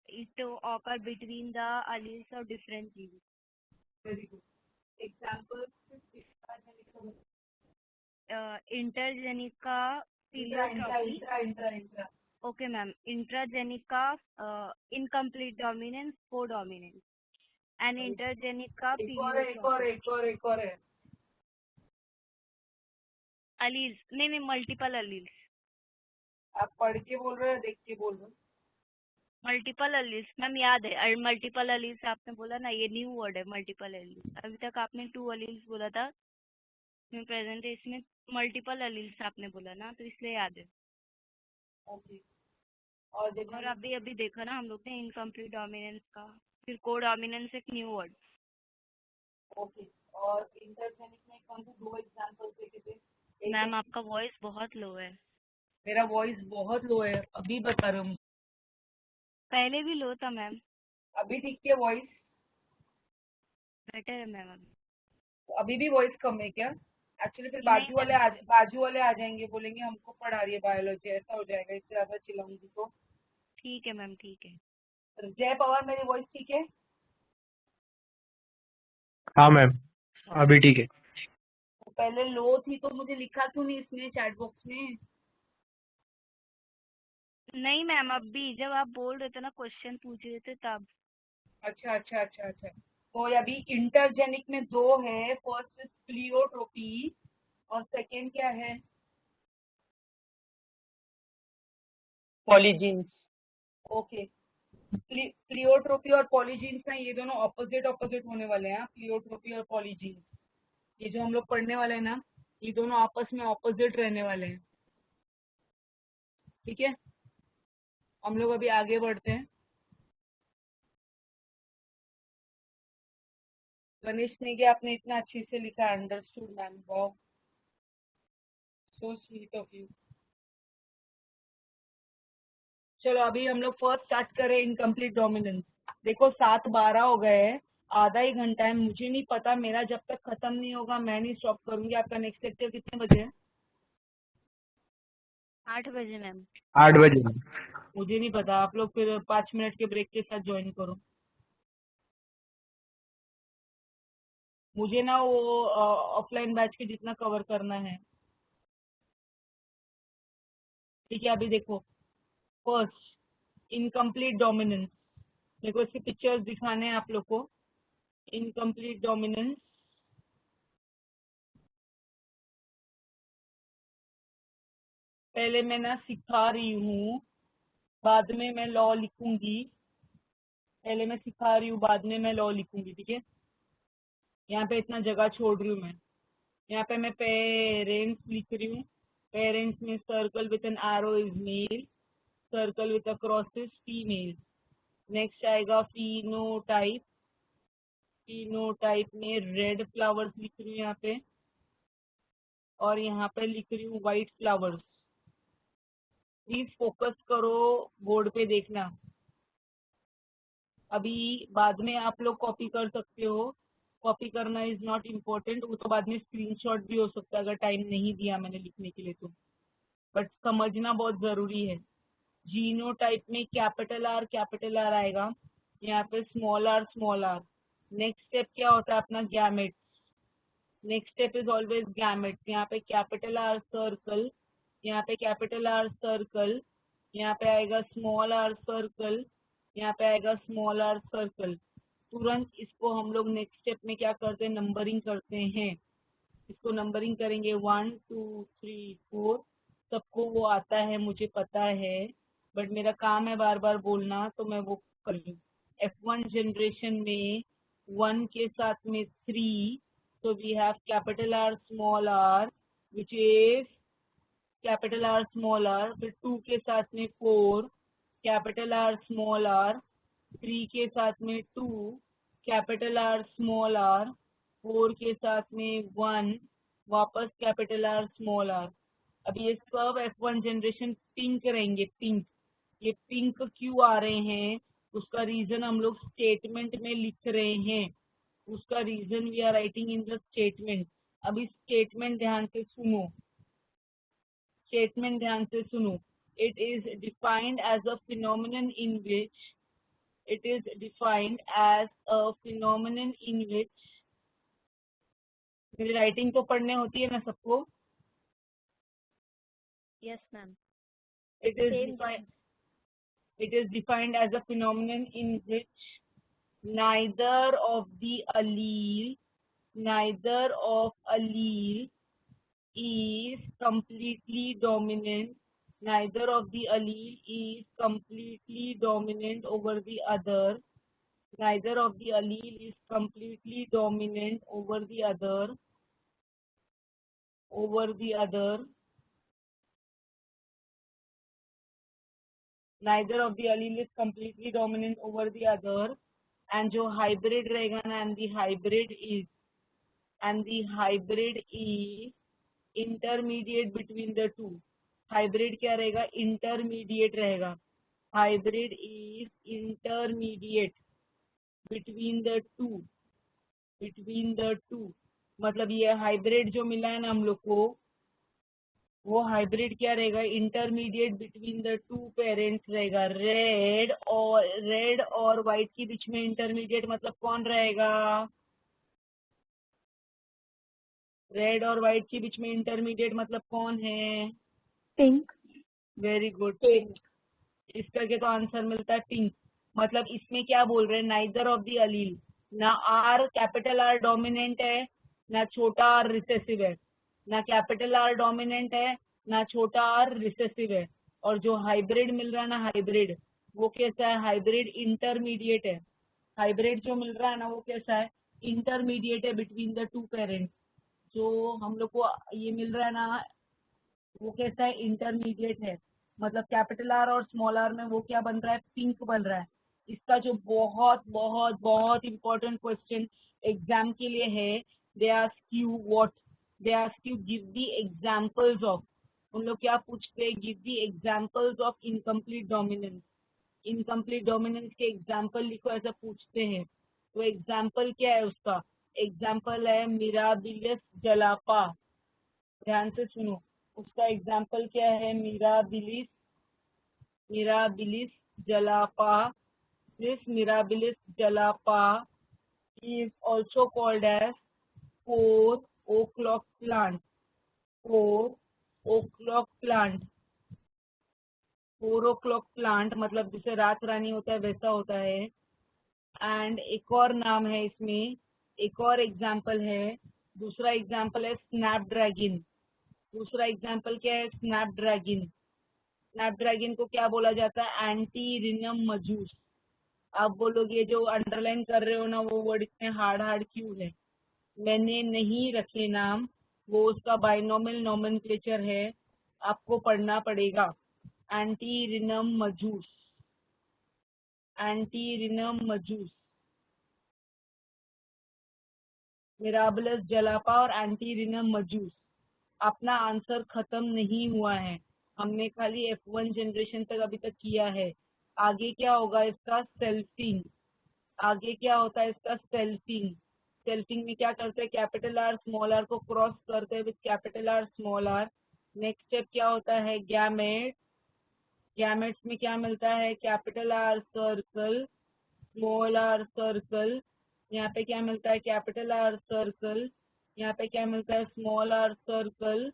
Speaker 2: it occur between the alleles of different genes.
Speaker 1: Very good. Example.
Speaker 2: Intergenic का
Speaker 1: intra intra
Speaker 2: pleiotropy.
Speaker 1: Intra intra intra
Speaker 2: okay ma'am. Intragenic का incomplete dominance, codominance. And intergenic का
Speaker 1: एक और है, एक और है, एक और एक और है।
Speaker 2: अलील्स, नहीं मल्टीपल अलील्स।
Speaker 1: आप पढ़ के बोल रहे हो, देख के बोल रहे हो?
Speaker 2: मल्टीपल अलील्स मैम, याद है मल्टीपल अलील्स आपने बोला ना, ये न्यू वर्ड है मल्टीपल अलील्स। अभी तक आपने 2 अलील्स बोला था, मैं प्रेजेंटेशन में मल्टीपल अलील्स आपने बोला ना, तो इसलिए याद है।
Speaker 1: ओके, और देखो
Speaker 2: और अभी अभी देखा ना हम लोग ने इनकम्प्लीट डोमिनेंस का, फिर को डोमिनेंस एक न्यू वर्ड।
Speaker 1: ओके, और इंटरजेनिक में कौन से दो एग्जांपल देखे थे? एक
Speaker 2: मैम आपका वॉइस बहुत लो है।
Speaker 1: मेरा वॉइस बहुत लो है, अभी बता रहे हूँ।
Speaker 2: पहले भी लो था मैम।
Speaker 1: अभी ठीक है वॉइस?
Speaker 2: बेटर है मैम अभी।
Speaker 1: अभी भी वॉइस कम है क्या? एक्चुअली फिर
Speaker 2: नहीं
Speaker 1: बाजू वाले आ जाएंगे, बोलेंगे हमको पढ़ा रही है बायोलॉजी, ऐसा हो जाएगा, इससे ज्यादा चिल्लाऊंगी तो।
Speaker 2: ठीक है मैम, ठीक है।
Speaker 1: जय पवार, मेरी वॉइस ठीक है?
Speaker 5: हाँ मैम, अभी ठीक है।
Speaker 1: तो पहले लो थी तो मुझे लिखा क्यों नहीं इसमें चैट बॉक्स में?
Speaker 2: नहीं मैम, अभी जब आप बोल रहे थे ना, क्वेश्चन पूछ रहे थे तब।
Speaker 1: अच्छा अच्छा अच्छा अच्छा। तो अभी इंटरजेनिक में दो है, फर्स्ट प्लियोट्रोपी और सेकेंड क्या है?
Speaker 3: Polygenes.
Speaker 1: ओके, प्लियोट्रोपी और पॉलीजीन्स ना, ये दोनों ऑपोजिट ऑपोजिट होने वाले हैं। प्लियोट्रोपी और पॉलीजीन्स, ये जो हम लोग पढ़ने वाले हैं ना, ये दोनों आपस में ऑपोजिट रहने वाले हैं। ठीक है, हम लोग अभी आगे बढ़ते हैं। गणेश नेगी, आपने इतना अच्छे से लिखा, understood ma'am, wow, so sweet of you. चलो अभी हम लोग फर्स्ट स्टार्ट करें, इनकम्प्लीट डोमिनेंस। देखो 7:12 हो गए हैं, आधा ही घंटा है। मुझे नहीं पता, मेरा जब तक खत्म नहीं होगा मैं नहीं स्टॉप करूंगी। आपका नेक्स्ट लेक्चर कितने बजे है?
Speaker 2: 8 बजे मैम।
Speaker 5: 8 बजे।
Speaker 1: मुझे नहीं पता, आप लोग फिर 5 मिनट के ब्रेक के साथ ज्वाइन करो। मुझे ना वो ऑफलाइन बैच के जितना कवर करना है। ठीक है, अभी देखो फर्स्ट इनकम्प्लीट डोमिनेंस। देखो इसके पिक्चर्स दिखाने हैं आप लोग को। इनकम्प्लीट डोमिनेंस, पहले मैं ना सिखा रही हूँ, बाद में मैं लॉ लिखूंगी। पहले मैं सिखा रही हूँ, बाद में मैं लॉ लिखूंगी। ठीक है, यहाँ पे इतना जगह छोड़ रही हूँ मैं। यहाँ पे मैं पेरेंट्स लिख रही हूँ। पेरेंट्स में circle with an arrow is male, circle with a cross is female. Next आएगा फिनोटाइप। फिनोटाइप में रेड फ्लावर्स लिख रही हूँ यहाँ पे। और यहाँ पे लिख रही हूँ व्हाइट फ्लावर्स। प्लीज फोकस करो, बोर्ड पे देखना। अभी बाद में आप लोग कॉपी कर सकते हो, कॉपी करना इज नॉट इम्पोर्टेंट, वो तो बाद में स्क्रीनशॉट भी हो सकता है अगर टाइम नहीं दिया मैंने लिखने के लिए तो, बट समझना बहुत जरूरी है। जीनोटाइप में कैपिटल आर आएगा, यहाँ पे स्मॉल आर। नेक्स्ट स्टेप क्या होता है अपना? Gamete. Next step is always gametes. यहाँ पे कैपिटल आर सर्कल, यहाँ पे कैपिटल आर सर्कल, यहाँ पे आएगा स्मॉल आर सर्कल, यहाँ पे आएगा स्मॉल आर सर्कल। तुरंत इसको हम लोग नेक्स्ट स्टेप में क्या करते हैं? नंबरिंग करते हैं। इसको नंबरिंग करेंगे 1 2 3 4। सबको वो आता है, मुझे पता है, बट मेरा काम है बार बार बोलना, तो मैं वो कर लूँ। F1 जनरेशन में 1 के साथ में 3, so we have capital R small r which is capital R small r। फिर 2 के साथ में 4, capital R small r। 3 के साथ में 2, capital R small r। 4 के साथ में 1, वापस capital R small r। अब ये सब F1 जनरेशन पिंक रहेंगे, पिंक। ये पिंक क्यों आ रहे हैं? उसका रीजन हम लोग स्टेटमेंट में लिख रहे हैं, उसका reason we are writing in the statement. अभी स्टेटमेंट ध्यान से सुनो, स्टेटमेंट ध्यान से सुनो। It is defined as a phenomenon in which, it is defined as a phenomenon in which, मेरी राइटिंग तो पढ़ने होती है ना सबको?
Speaker 2: Yes, ma'am.
Speaker 1: It is defined. It is defined as a phenomenon in which neither of the allele is completely dominant. Neither of the allele is completely dominant over the other. Neither of the allele is completely dominant over the other. Neither of the allele is completely dominant over the other। and जो hybrid रहेगा ना, and the hybrid is intermediate between the two। hybrid क्या रहेगा? intermediate रहेगा। hybrid is intermediate between the two। मतलब ये हाइब्रिड जो मिला है ना हम लोग को, वो हाइब्रिड क्या रहेगा? Intermediate between the two parents रहेगा। रेड और व्हाइट के बीच में इंटरमीडिएट मतलब कौन रहेगा? रेड और व्हाइट के बीच में इंटरमीडिएट मतलब कौन है?
Speaker 6: पिंक।
Speaker 1: Very good, pink. इस करके तो आंसर मिलता है पिंक। मतलब इसमें क्या बोल रहे हैं? नाइदर ऑफ दी अलील, ना आर कैपिटल आर डोमिनेंट है, ना छोटा आर रिसेसिव है। ना कैपिटल आर डोमिनेंट है, ना छोटा आर रिसेसिव है। और जो हाइब्रिड मिल रहा है ना, हाइब्रिड वो कैसा है? हाइब्रिड इंटरमीडिएट है। हाइब्रिड जो मिल रहा है ना वो कैसा है? इंटरमीडिएट है बिटवीन द टू पेरेंट्स। जो हम लोग को ये मिल रहा है ना, वो कैसा है? इंटरमीडिएट है। मतलब कैपिटल आर और स्मॉल आर में वो क्या बन रहा है? पिंक बन रहा है। इसका जो बहुत बहुत बहुत इंपॉर्टेंट क्वेश्चन एग्जाम के लिए है, they ask you what, they ask you give the examples of. उन लोग क्या पूछते हैं? Give the examples of incomplete dominance. Incomplete dominance के एग्जाम्पल लिखो, ऐसा पूछते हैं। तो एग्जाम्पल क्या है उसका? एग्जाम्पल है मिराबिलिस जलापा। ध्यान से सुनो, उसका एग्जाम्पल क्या है? Mirabilis जलापा। This mirabilis jalapa is also called as 4 o'clock plant। 4 o'clock plant। 4 o'clock plant मतलब जिसे रात रानी होता है वैसा होता है। एंड एक और नाम है इसमें, एक और एग्जाम्पल है। दूसरा एग्जाम्पल है स्नैपड्रैगन। दूसरा एग्जाम्पल क्या है? स्नैपड्रैगन। स्नैपड्रैगन को क्या बोला जाता है? एंटीरिनम मजूस। आप बोलोगे ये जो अंडरलाइन कर रहे हो ना, वो वर्ड इतने हार्ड क्यों है? मैंने नहीं रखे नाम, वो उसका बाइनोमियल नोमेनक्लेचर है, आपको पढ़ना पड़ेगा। एंटीरिनम मजूस, एंटीरिनम मजूस, मिराबिलिस जलापा और एंटीरिनम मजूस। अपना आंसर खत्म नहीं हुआ है, हमने खाली F1 जनरेशन तक अभी तक किया है। आगे क्या होगा इसका? सेल्फिंग। आगे क्या होता है इसका? सेल्फिंग। सेल्फिंग में क्या करते हैं? कैपिटल आर स्मॉल आर को क्रॉस करते हैं with capital R small R. Next step क्या होता है? गैमेट। गैमेट्स में क्या मिलता है? Capital R circle, small R circle. यहाँ पे क्या मिलता है? Capital R circle. यहाँ पे क्या मिलता है? Small R circle.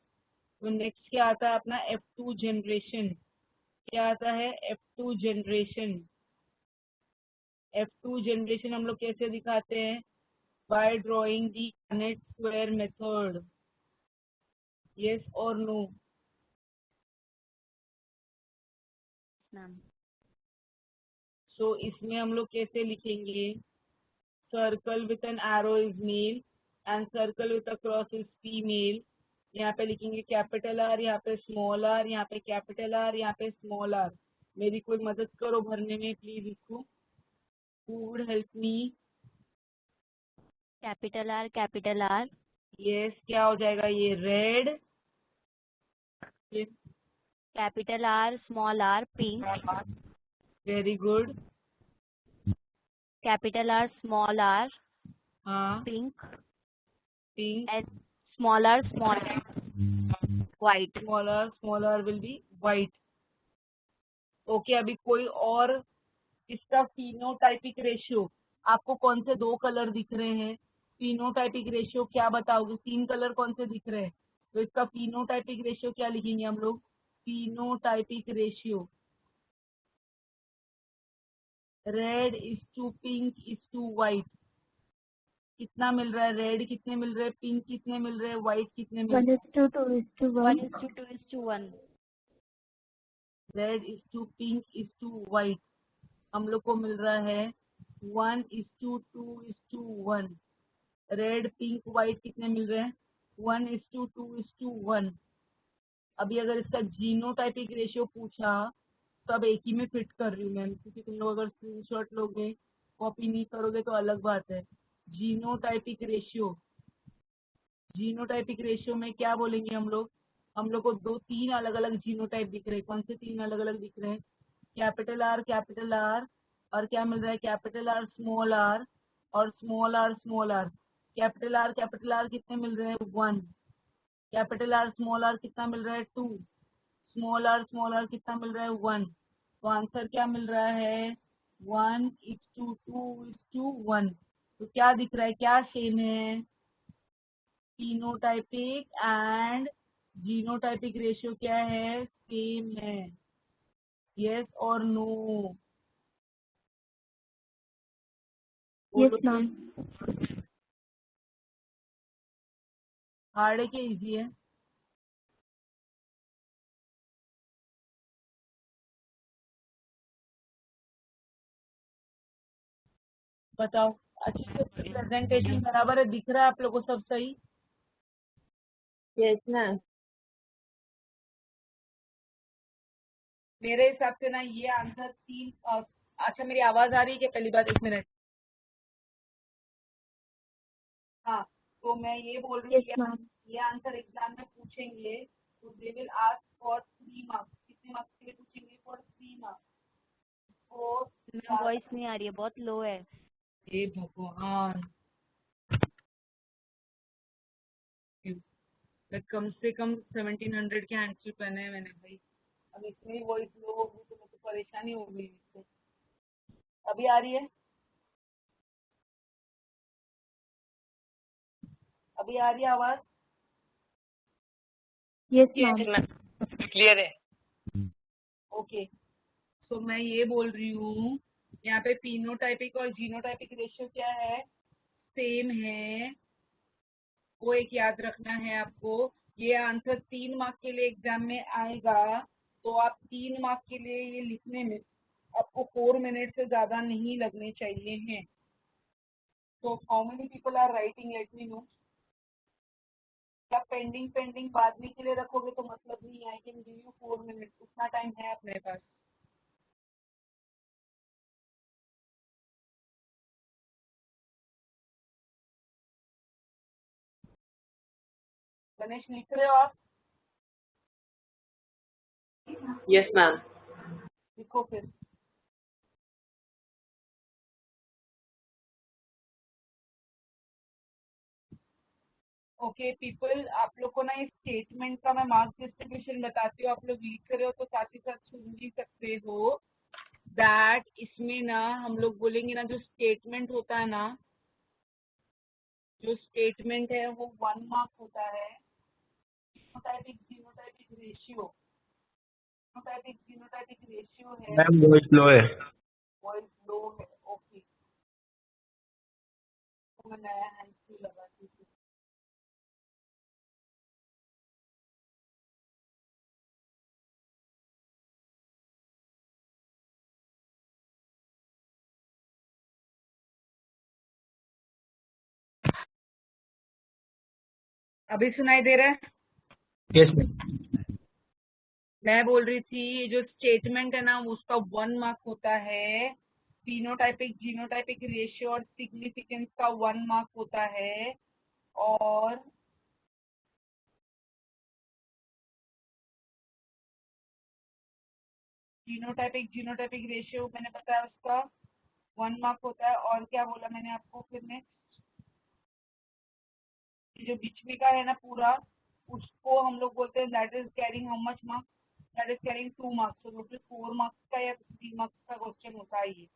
Speaker 1: तो नेक्स्ट क्या आता है अपना? F2 generation. क्या आता है? F2 generation. F2 जनरेशन हम लोग कैसे दिखाते हैं? बाय ड्रॉइंग दी Punnett स्क्वायर मेथड। यस और नो?
Speaker 2: मैम
Speaker 1: सो इसमें हम लोग कैसे लिखेंगे? Circle with an arrow is male and circle with a cross is female. यहाँ पे लिखेंगे कैपिटल आर, यहाँ पे स्मॉल आर, यहाँ पे कैपिटल आर, यहाँ पे स्मॉल आर। मेरी कोई मदद करो भरने में प्लीज इसको। Who would help me?
Speaker 2: Capital R
Speaker 1: yes, क्या हो जाएगा ये? Red.
Speaker 2: Capital R small R pink,
Speaker 1: very good.
Speaker 2: Capital R small R
Speaker 1: हाँ,
Speaker 2: pink
Speaker 1: pink.
Speaker 2: And small R white.
Speaker 1: Small R will be white. Okay, अभी कोई और इसका फिनोटाइपिक रेशियो आपको कौन से दो कलर दिख रहे हैं? फिनोटाइपिक रेशियो क्या बताओगे? तीन कलर कौन से दिख रहे हैं? तो इसका फिनोटाइपिक रेशियो क्या लिखेंगे हम लोग? Phenotypic ratio red is to pink is to white. कितना मिल रहा है? रेड कितने मिल रहे हैं? पिंक कितने मिल रहे हैं? व्हाइट कितने मिल रहे हैं?
Speaker 2: 1:2:1।
Speaker 1: Red is to pink is to white हम लोग को मिल रहा है 1:2:1। रेड पिंक व्हाइट कितने मिल रहे हैं? 1:2:1। अभी अगर इसका जीनोटाइपिक रेशियो पूछा तब एक ही में फिट कर रही हूँ मैम, क्योंकि तुम लोग अगर स्क्रीनशॉट लोगे, कॉपी नहीं करोगे तो अलग बात है। जीनोटाइपिक रेशियो, जीनोटाइपिक रेशियो में क्या बोलेंगे हम लोग? हम लोग को तीन अलग अलग जीनोटाइप दिख रहे हैं। कौन से तीन अलग अलग दिख रहे हैं? कैपिटल आर और क्या मिल रहा है? कैपिटल आर और स्मॉल आर। कैपिटल आर कितने मिल रहे हैं? 1। कैपिटल आर कितना मिल रहा है? 2। स्मॉल आर कितना मिल रहा है? 1। तो आंसर क्या मिल रहा है? 1:2:1। तो क्या दिख रहा है? क्या सेम है? फिनोटाइपिक एंड जीनोटाइपिक रेशियो क्या है? सेम है। यस और नो?
Speaker 6: Yes, ma'am.
Speaker 1: हार्ड है कि इजी है? बताओ। अच्छे से प्रेजेंटेशन बराबर है? दिख रहा है आप लोगों को सब सही?
Speaker 3: Yes, ma'am.
Speaker 1: मेरे हिसाब से ना ये आंसर तीन अच्छा, मेरी आवाज आ रही है क्या? पहली बात, 1 मिनट। हाँ, तो मैं ये बोल रही
Speaker 6: Yes,
Speaker 1: हूँ
Speaker 6: ma'am.
Speaker 1: ये आंसर एग्जाम में पूछेंगे तो they will ask for 3 marks. कितने मार्क्स के लिए पूछेंगे? For 3 marks.
Speaker 2: मैम वॉइस नहीं आ रही है, बहुत लो है।
Speaker 1: हे भगवान, कम से कम 1700 के आंसर पहने हैं मैंने भाई। अब इतनी वॉइस लो होगी तो मुझे परेशानी होगी इससे। अभी आ रही है? अभी आ रही है आवाज?
Speaker 6: Yes,
Speaker 3: Yes,
Speaker 6: ma'am.
Speaker 3: ma'am. Clear है.
Speaker 1: ओके, तो मैं ये बोल रही हूँ यहाँ पे फिनोटाइपिक और जीनोटाइपिक रेशियो क्या है? सेम है। वो एक याद रखना है आपको। ये आंसर 3 मार्क्स के लिए एग्जाम में आएगा, तो आप 3 मार्क्स के लिए ये लिखने में आपको 4 मिनट से ज्यादा नहीं लगने चाहिए हैं। तो how many people are writing? Let me know. क्या पेंडिंग बाद में के लिए रखोगे तो मतलब नहीं है। I can give you 4 minute, उतना टाइम है अपने पास। गणेश लिख रहे हो आप?
Speaker 3: Yes, ma'am.
Speaker 1: लिखो फिर। ओके पीपल, आप लोग को ना इस स्टेटमेंट का मैं मार्क्स डिस्ट्रीब्यूशन बताती हूँ, आप लोग लिख रहे हो तो साथ ही साथ सुन भी सकते हो। दैट इसमें ना हम लोग बोलेंगे ना, जो स्टेटमेंट होता है ना, जो स्टेटमेंट है वो 1 मार्क होता है। जीनोटाइपिक रेशियो, जीनोटाइपिक रेशियो है,
Speaker 5: मैम वॉइस लो है।
Speaker 1: वॉइस लो है। ओके, तो मैं नया हैंड फ्री लगाती हूँ। अभी सुनाई दे रहा है?
Speaker 5: Yes ma'am.
Speaker 1: मैं बोल रही थी ये जो स्टेटमेंट है ना उसका 1 मार्क होता है। फिनोटाइपिक जीनोटाइपिक रेशियो और सिग्निफिकेंस का 1 मार्क होता है। और जीनोटाइपिक रेशियो मैंने बताया उसका 1 मार्क होता है। और क्या बोला मैंने आपको फिर ने, ये जो बीच में का है ना पूरा, उसको हम लोग बोलते हैं that is carrying how much marks, that is carrying 2 marks. तो टोटल 4 मार्क्स का या 3 मार्क्स का क्वेश्चन होता है ये,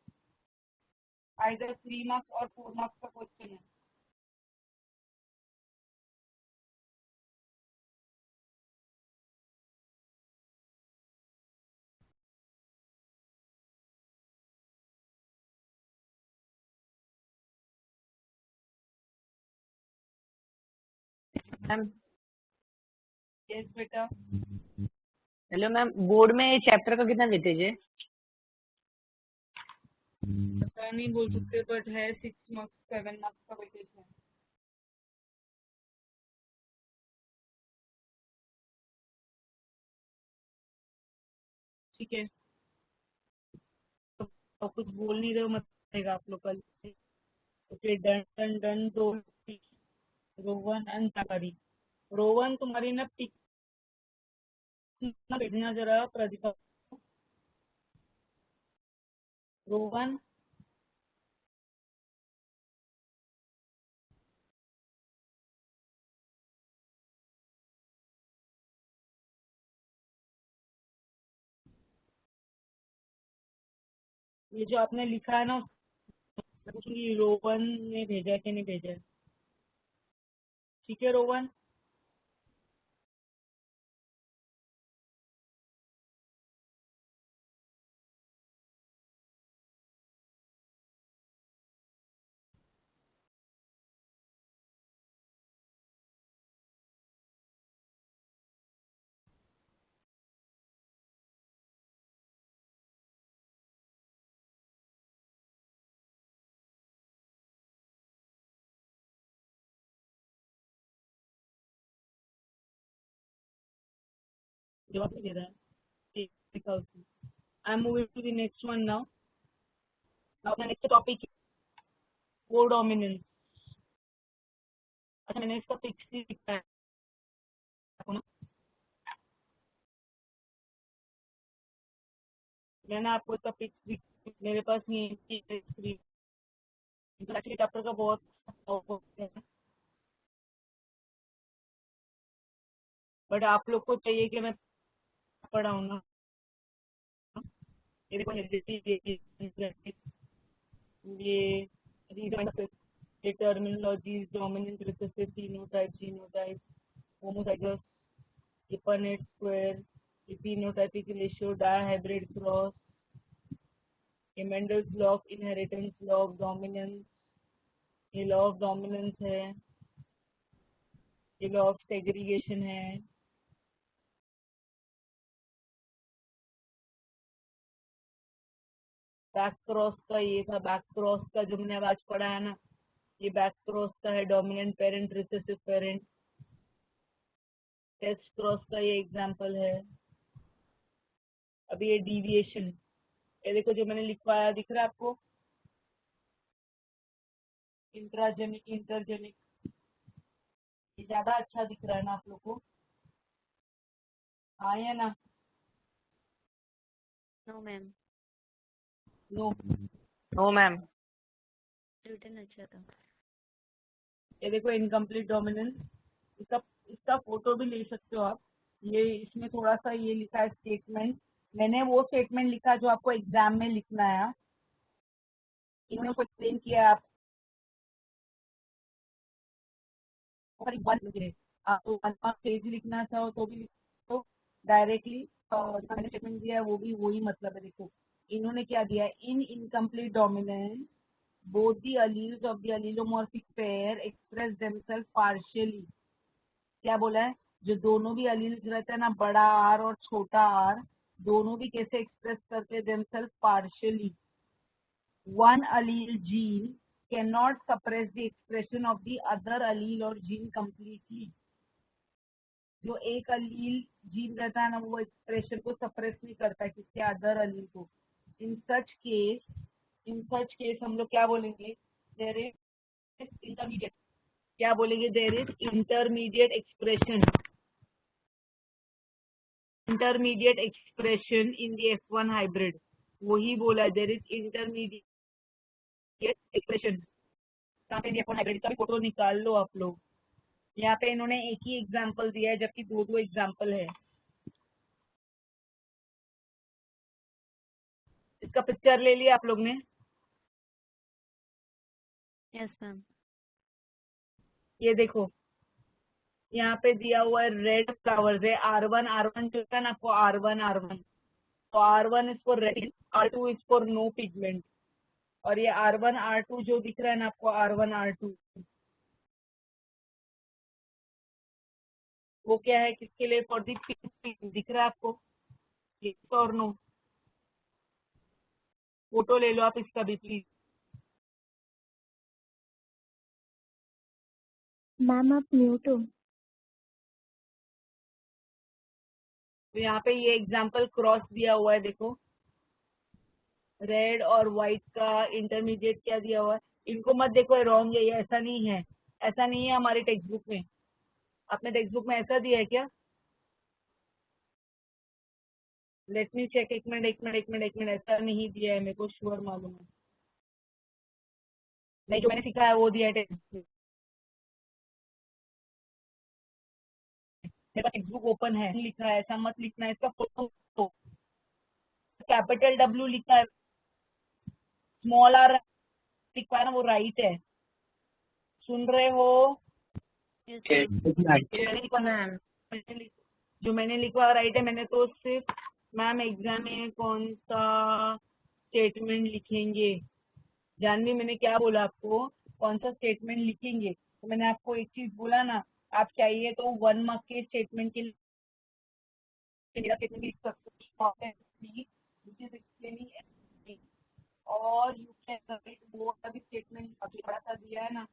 Speaker 1: आइदर 3 मार्क्स और 4 मार्क्स का क्वेश्चन है।
Speaker 3: मैम
Speaker 1: यस बेटा।
Speaker 3: हेलो मैम, बोर्ड में चैप्टर का कितना वेटेज है?
Speaker 1: पता नहीं बोल सकते, बट है 6 मार्क्स 7 मार्क्स का वेटेज है। ठीक है, तो कुछ बोल नहीं रहे हो मत रहेगा आप लोग कल। Okay done done done. दो रोवन एंड ताकारी। रोवन तुम्हारी ना पिक भेजना जरा प्रतिभा। रोवन ये जो आपने लिखा है ना, पूछूंगी रोवन ने भेजा है कि नहीं भेजा है। ठीक है रोवन। जवाब नहीं दे रहा है। ठीक है, I am moving to the next one now. Now the next topic co dominance. अच्छा मैंने इसका फिक्स नहीं लिखा है आपको ना, मैंने आपको इसका फिक्स मेरे पास नहीं है। चैप्टर का बहुत बट आप लोग को चाहिए कि मैं पढ़ाऊँ ना। ये देखो ये terminologies dominant recessive phenotype genotype homozygous ये पनेट स्क्वायर ये phenotypic रेशियो डायहाइब्रिड क्रॉस ये Mendel's law of inheritance law of dominance ये लॉ ऑफ डोमिनेंस है ये लॉ ऑफ सेग्रीगेशन है बैक क्रॉस का ये था बैक क्रॉस का जो मैंने आज पढ़ा है ना ये बैक क्रॉस का है dominant parent recessive parent test cross का ये एग्जांपल है अभी ये डिविएशन ये देखो जो मैंने लिखवाया दिख रहा है आपको इंट्राजेनिक इंटरजेनिक ये ज्यादा अच्छा दिख रहा है ना आप लोग को? हाँ या ना?
Speaker 2: No ma'am,
Speaker 1: no?
Speaker 3: No, ma'am.
Speaker 2: Return अच्छा था।
Speaker 1: ये देखो इनकम्प्लीट डोमिनेंस, इसका इसका फोटो भी ले सकते हो आप। ये इसमें थोड़ा सा ये लिखा है स्टेटमेंट, मैंने वो स्टेटमेंट लिखा जो आपको एग्जाम में लिखना है। इन्होंने उसको एक्सप्लेन किया है आपको वन मार्क पेज लिखना चाहो तो भी लिख सकते हो डायरेक्टली। और मैंने स्टेटमेंट दिया है वो भी वही मतलब है। देखो इन्होंने क्या दिया है, in incomplete dominance both the alleles of the allelomorphic pair express themselves partially। क्या बोला है, जो दोनों भी अलील्स रहते हैं ना, बड़ा आर और छोटा आर, दोनों भी कैसे एक्सप्रेस करते themselves partially। one allele gene cannot suppress the expression of the other allele or gene completely। जो एक अलील जीन रहता है ना, वो एक्सप्रेशन को सप्रेस नहीं करता है किसके, अदर अलील को। इन सच केस हम लोग क्या बोलेंगे, देयर इज इंटरमीडिएट, क्या बोलेंगे, there is intermediate expression in the F1 hybrid. वही बोला, देयर इज इंटरमीडिएट एक्सप्रेशन। कहाँ पे F1 हाइब्रिड का भी फोटो निकाल लो आप लोग। यहाँ पे इन्होंने एक ही एग्जाम्पल दिया है जबकि दो एग्जाम्पल है। इसका पिक्चर ले लिया आप लोग ने?
Speaker 2: Yes ma'am.
Speaker 1: ये देखो यहाँ पे दिया हुआ है रेड फ्लावर्स है, R1 जो है ना आपको R1 तो R1 is for red, R2 is for no pigment. और ये R1 R2 जो दिख रहा है ना आपको R1 R2, वो क्या है, किसके लिए, फॉर दी पिगमेंट। दिख रहा है आपको? यस और नो? फोटो ले लो आप इसका भी प्लीज।
Speaker 6: मैम आप म्यूट हो।
Speaker 1: तो यहाँ पे ये एग्जाम्पल क्रॉस दिया हुआ है, देखो रेड और व्हाइट का इंटरमीडिएट क्या दिया हुआ है। इनको मत देखो, रॉन्ग है ये, ऐसा नहीं है, ऐसा नहीं है हमारी टेक्स्ट बुक में। अपने टेक्स्ट बुक में ऐसा दिया है क्या? लेट मी चेक, एक मिनट, ऐसा नहीं दिया है, मेरे को श्योर मालूम है। नहीं, जो मैंने सीखा है वो दिया है टेक्स्ट बुक। मेरा टेक्स्ट बुक ओपन है, लिखा है, ऐसा मत लिखना है। इसका फोटो कैपिटल W लिखा है, स्मॉल R लिखा है ना, वो राइट है। सुन रहे हो?
Speaker 2: यस
Speaker 6: मैम
Speaker 1: जो मैंने लिखा राइट है। मैंने तो सिर्फ मैम एग्जाम में कौन सा स्टेटमेंट लिखेंगे, जानवी मैंने क्या बोला आपको, कौन सा स्टेटमेंट लिखेंगे। तो मैंने आपको एक चीज बोला ना, आप चाहिए तो 1 मार्क के स्टेटमेंट के लिए मेरा स्टेटमेंट लिख सकते हो, which is explaining everything। और यू कैन राइट वो भी स्टेटमेंट अभी बड़ा सा दिया है ना,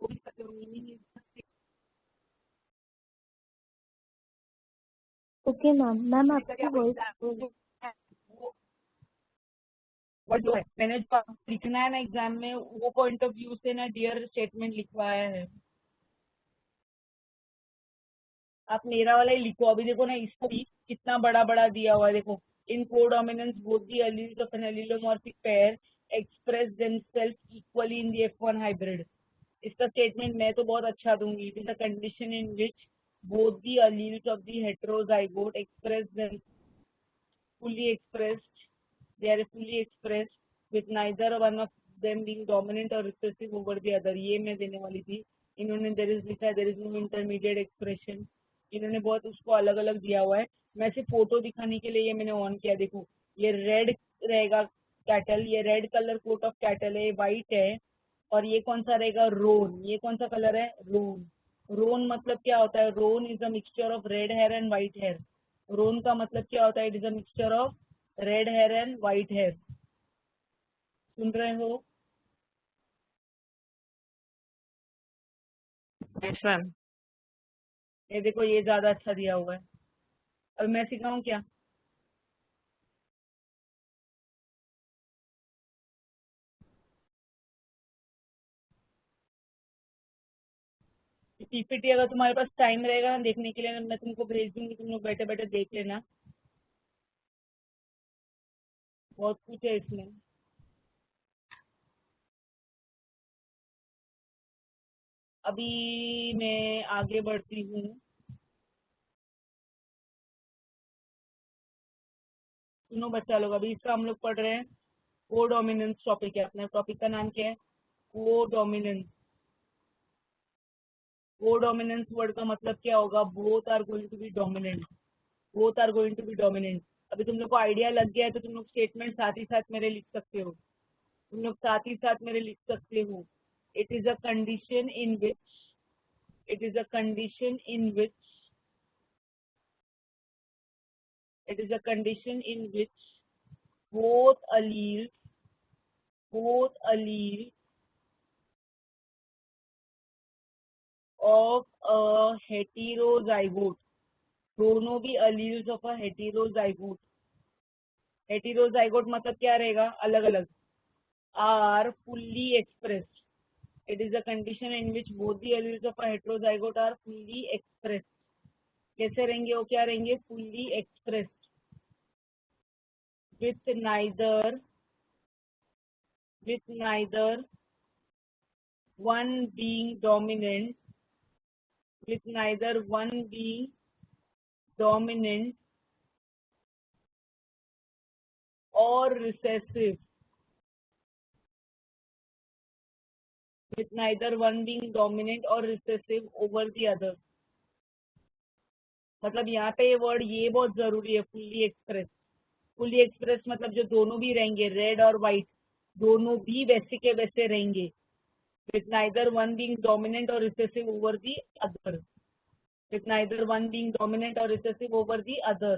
Speaker 1: वो भी सकते हो। Meaning is
Speaker 6: okay ma'am. Ma'am आपकी वॉइस
Speaker 1: वो जो है मैंने जो लिखना है ना एग्जाम में, वो पॉइंट ऑफ व्यू से ना डियर स्टेटमेंट लिखवाया है। आप मेरा वाला ही लिखो। अभी देखो ना, इसको भी कितना बड़ा बड़ा दिया हुआ है, देखो in codominance both the alleles of an allelomorphic pair express themselves equally in the F1 hybrid। इसका स्टेटमेंट मैं तो बहुत अच्छा दूंगी। It is a condition in which both the alleles of the heterozygote express them fully expressed they are fully expressed with neither one of them being dominant or recessive over the other। ये मैं देने वाली थी। इन्होंने there is लिखा है, there is no intermediate expression। इन्होंने बहुत उसको अलग अलग दिया हुआ है। मैं सिर्फ फोटो दिखाने के लिए ये मैंने ऑन किया। देखो ये रेड रहेगा कैटल, ये red colour coat of cattle है, व्हाइट है। और ये कौन सा रहेगा, रोन। ये कौन सा कलर है, रोन। रोन मतलब क्या होता है, roan is a mixture of red hair and white hair. Roan का मतलब क्या होता है, it is a mixture of red hair and white hair. सुन रहे हो?
Speaker 3: Yes, ma'am.
Speaker 1: ये देखो ये ज्यादा अच्छा दिया हुआ है। अब मैं सिखाऊं क्या? पीपीटी अगर तुम्हारे पास टाइम रहेगा ना देखने के लिए, मैं तुमको भेज दूंगी, तुम लोग बैठे बैठे देख लेना, बहुत कुछ है इसमें। अभी मैं आगे बढ़ती हूँ। सुनो बच्चा लोग, अभी इसका हम लोग पढ़ रहे हैं को डोमिनेंस टॉपिक है। अपने टॉपिक का नाम क्या है? को डोमिनेंस। को डोमिनेंस वर्ड का मतलब क्या होगा? Both are going to be dominant, both are going to be dominant. अभी तुम लोग को आइडिया लग गया है तो तुम लोग स्टेटमेंट साथ ही साथ मेरे लिख सकते हो, तुम लोग साथ ही साथ मेरे लिख सकते हो। It is a condition in which, it is a condition in which, it is a condition in which both alleles of a heterozygote, दोनों भी alleles of a heterozygote, heterozygote मतलब क्या रहेगा? अलग अलग, are fully expressed. It is a condition in which both the alleles of a heterozygote are fully expressed. कैसे रहेंगे वो? क्या रहेंगे? fully expressed with neither one being dominant, with neither one being dominant or recessive, with neither one being dominant or recessive over the other. मतलब यहाँ पे ये वर्ड ये बहुत जरूरी है, फुल्ली एक्सप्रेस। फुल्ली एक्सप्रेस मतलब जो दोनों भी रहेंगे, रेड और व्हाइट दोनों भी वैसे के वैसे रहेंगे, with neither one being dominant or recessive over the other, with neither one being dominant or recessive over the other.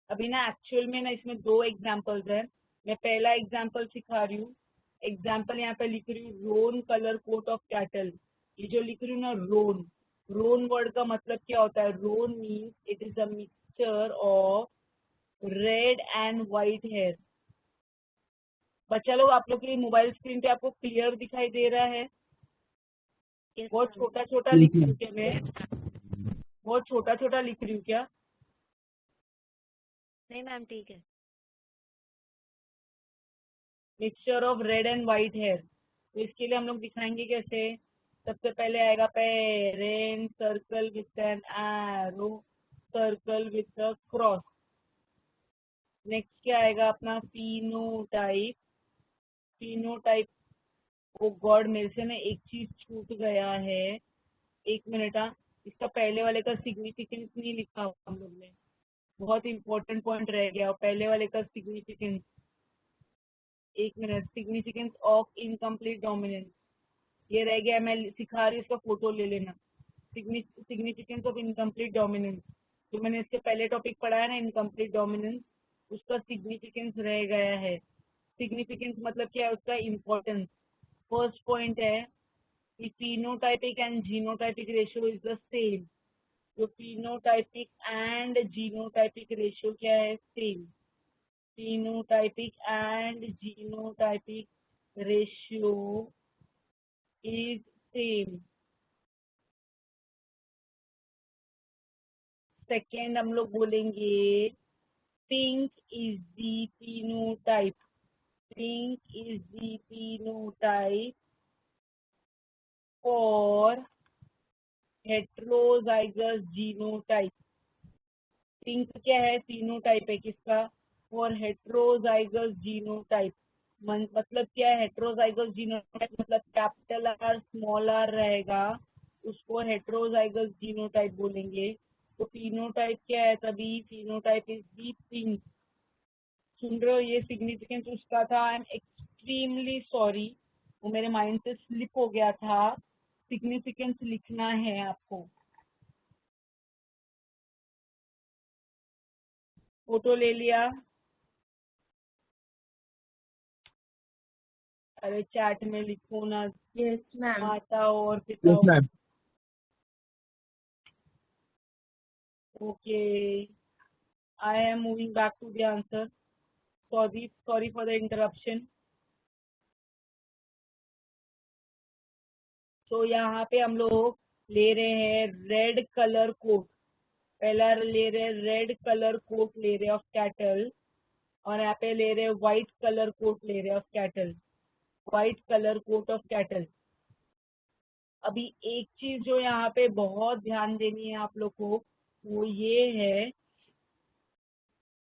Speaker 1: अभी ना एक्चुअल में ना इसमें दो एग्जाम्पल्स हैं, मैं पहला एग्जाम्पल सिखा रही हूँ। एग्जाम्पल यहाँ पे लिख रही हूँ, रोन कलर कोट ऑफ कैटल। ये जो लिख रही हूँ ना रोन, रोन वर्ड का मतलब क्या होता है? Roan means it is a mixture of red and white hair. बच्चा लोग आप लोग की मोबाइल स्क्रीन पे आपको क्लियर दिखाई दे रहा है? बहुत छोटा छोटा लिख रही हूँ क्या मैं? बहुत छोटा छोटा लिख रही हूँ क्या?
Speaker 2: नहीं मैम ठीक है।
Speaker 1: Mixture of red and white hair, तो इसके लिए हम लोग दिखाएंगे कैसे? सबसे पहले आएगा parent circle with an arrow, circle with a cross. Next क्या आएगा अपना? फिनोटाइप। फिनोटाइप, ओ गॉड मेरे से ना एक चीज छूट गया है, एक मिनट। इसका पहले वाले का सिग्निफिकेंस नहीं लिखा हम लोग ने, बहुत इंपॉर्टेंट पॉइंट रह गया पहले वाले का सिग्निफिकेंस। एक minute, significance of incomplete dominance ये रह गया, मैं सिखा रही हूँ, इसका फोटो ले लेना। सिग्निफिकेंस ऑफ इनकम्प्लीट डोमिनेंस, जो मैंने इसके पहले टॉपिक पढ़ा है ना, इनकम्प्लीट डोमिनेंस, उसका सिग्निफिकेंस रह गया है। सिग्निफिकेंस मतलब क्या है? उसका इम्पोर्टेंस। फर्स्ट पॉइंट है कि phenotypic and genotypic ratio is the same। तो phenotypic and genotypic ratio क्या है? Same. phenotypic and genotypic ratio is same। Second हम लोग बोलेंगे pink is the phenotype, pink is the phenotype for heterozygous genotype। Pink क्या है? phenotype है किसका? For heterozygous genotype। मतलब क्या है? heterozygous genotype मतलब कैपिटल आर स्मॉल आर रहेगा, उसको heterozygous genotype बोलेंगे। तो phenotype क्या है? तभी phenotype इज दी पिंक। सुन रहे हो? ये सिग्निफिकेंस उसका था। आई एम एक्सट्रीमली सॉरी, वो मेरे माइंड से स्लिप हो गया था। सिग्निफिकेंस लिखना है आपको। फोटो ले लिया? अरे चैट में लिखो ना,
Speaker 6: Yes, ma'am.
Speaker 1: माता और
Speaker 5: Yes,
Speaker 1: पिता।
Speaker 5: ma'am.
Speaker 1: Okay, I am moving back to the answer. Sorry for the interruption. So यहाँ पे हम लोग ले रहे हैं रेड कलर कोट, पहला ले रहे हैं रेड कलर कोट ले रहे ऑफ कैटल, और यहाँ पे ले रहे व्हाइट कलर कोट ले रहे of cattle, white colour coat of cattle. अभी एक चीज जो यहाँ पे बहुत ध्यान देनी है आप लोग को, वो ये है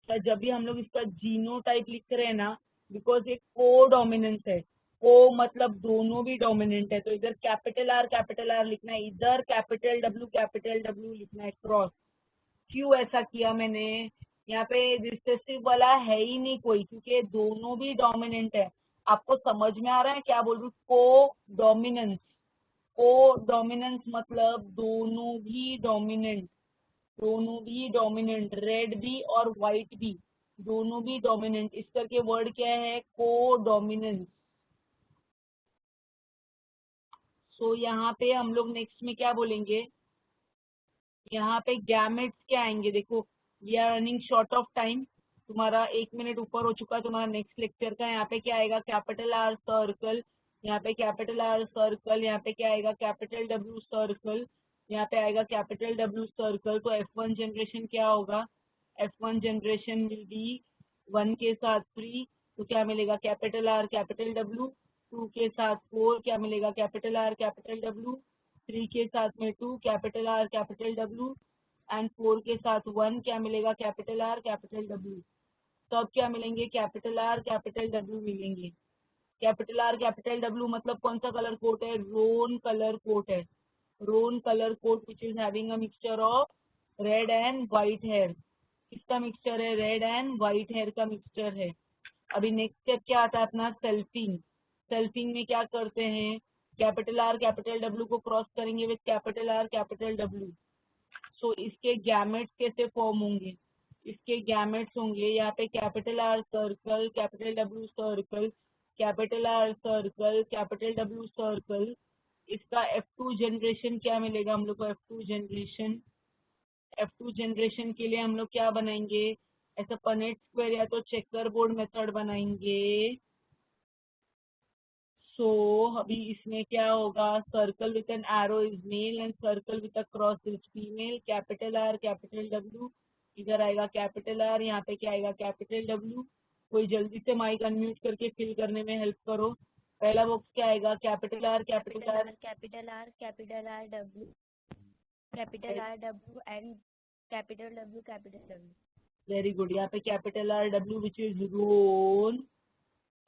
Speaker 1: कि जब भी हम लोग इसका जीनोटाइप लिख रहे हैं ना, बिकॉज ये को डोमिनेंस है, को मतलब दोनों भी डोमिनेंट है, तो इधर कैपिटल आर लिखना है, इधर कैपिटल डब्ल्यू लिखना है क्रॉस। क्यों ऐसा किया मैंने? यहाँ पे रिसेसिव वाला है ही नहीं कोई, क्योंकि दोनों भी डोमिनेंट है। आपको समझ में आ रहा है क्या बोल रही हूँ? को डोमिनेंस मतलब दोनों भी डोमिनेंट, रेड भी और व्हाइट भी, दोनों भी डोमिनेंट। इस करके वर्ड क्या है? को डोमिनेंस। सो यहाँ पे हम लोग नेक्स्ट में क्या बोलेंगे? यहाँ पे गैमेट्स क्या आएंगे? देखो, we are running short of time, तुम्हारा 1 मिनट ऊपर हो चुका है तुम्हारा नेक्स्ट लेक्चर का। यहाँ पे क्या आएगा? कैपिटल आर सर्कल, यहाँ पे कैपिटल आर सर्कल, यहाँ पे क्या आएगा? कैपिटल डब्ल्यू सर्कल, यहाँ पे आएगा कैपिटल डब्ल्यू सर्कल। तो F1 जनरेशन क्या होगा? F1 जनरेशन विल बी 1 के साथ 3, तो क्या मिलेगा? Capital R capital W. 2 के साथ 4, क्या मिलेगा? Capital R capital W. 3 के साथ में 2, capital R capital W, and 4 के साथ 1, क्या मिलेगा? Capital R capital W. सब क्या मिलेंगे? कैपिटल आर कैपिटल डब्ल्यू मिलेंगे। कैपिटल आर कैपिटल डब्ल्यू मतलब कौन सा कलर कोड है? रोन कलर कोड है, roan colour code which is having a mixture of red and white hair. किसका मिक्सचर है? रेड एंड व्हाइट हेयर का मिक्सचर है। अभी नेक्स्ट स्टेप क्या आता है अपना? सेल्फिंग। सेल्फिंग में क्या करते हैं? कैपिटल आर कैपिटल डब्ल्यू को क्रॉस करेंगे with capital R capital W. So इसके गैमेट्स कैसे फॉर्म होंगे? इसके गैमेट्स होंगे यहाँ पे capital R circle capital W circle, capital R circle capital W circle. इसका F2 जनरेशन क्या मिलेगा हम लोग को? F2 जनरेशन के लिए हम लोग क्या बनाएंगे? ऐसा पनेट स्क्वायर या तो चेकर बोर्ड मेथड बनाएंगे। सो अभी इसमें क्या होगा? Circle with an arrow is male and circle with a cross is female. Capital R capital W, इधर आएगा कैपिटल आर, यहाँ पे क्या आएगा? Capital W. कोई जल्दी से माइक अनम्यूट करके फिल करने में हेल्प करो। पहला बॉक्स क्या आएगा? Capital R capital R
Speaker 2: W and capital W.
Speaker 1: Very good. यहाँ पे capital R W which is roan,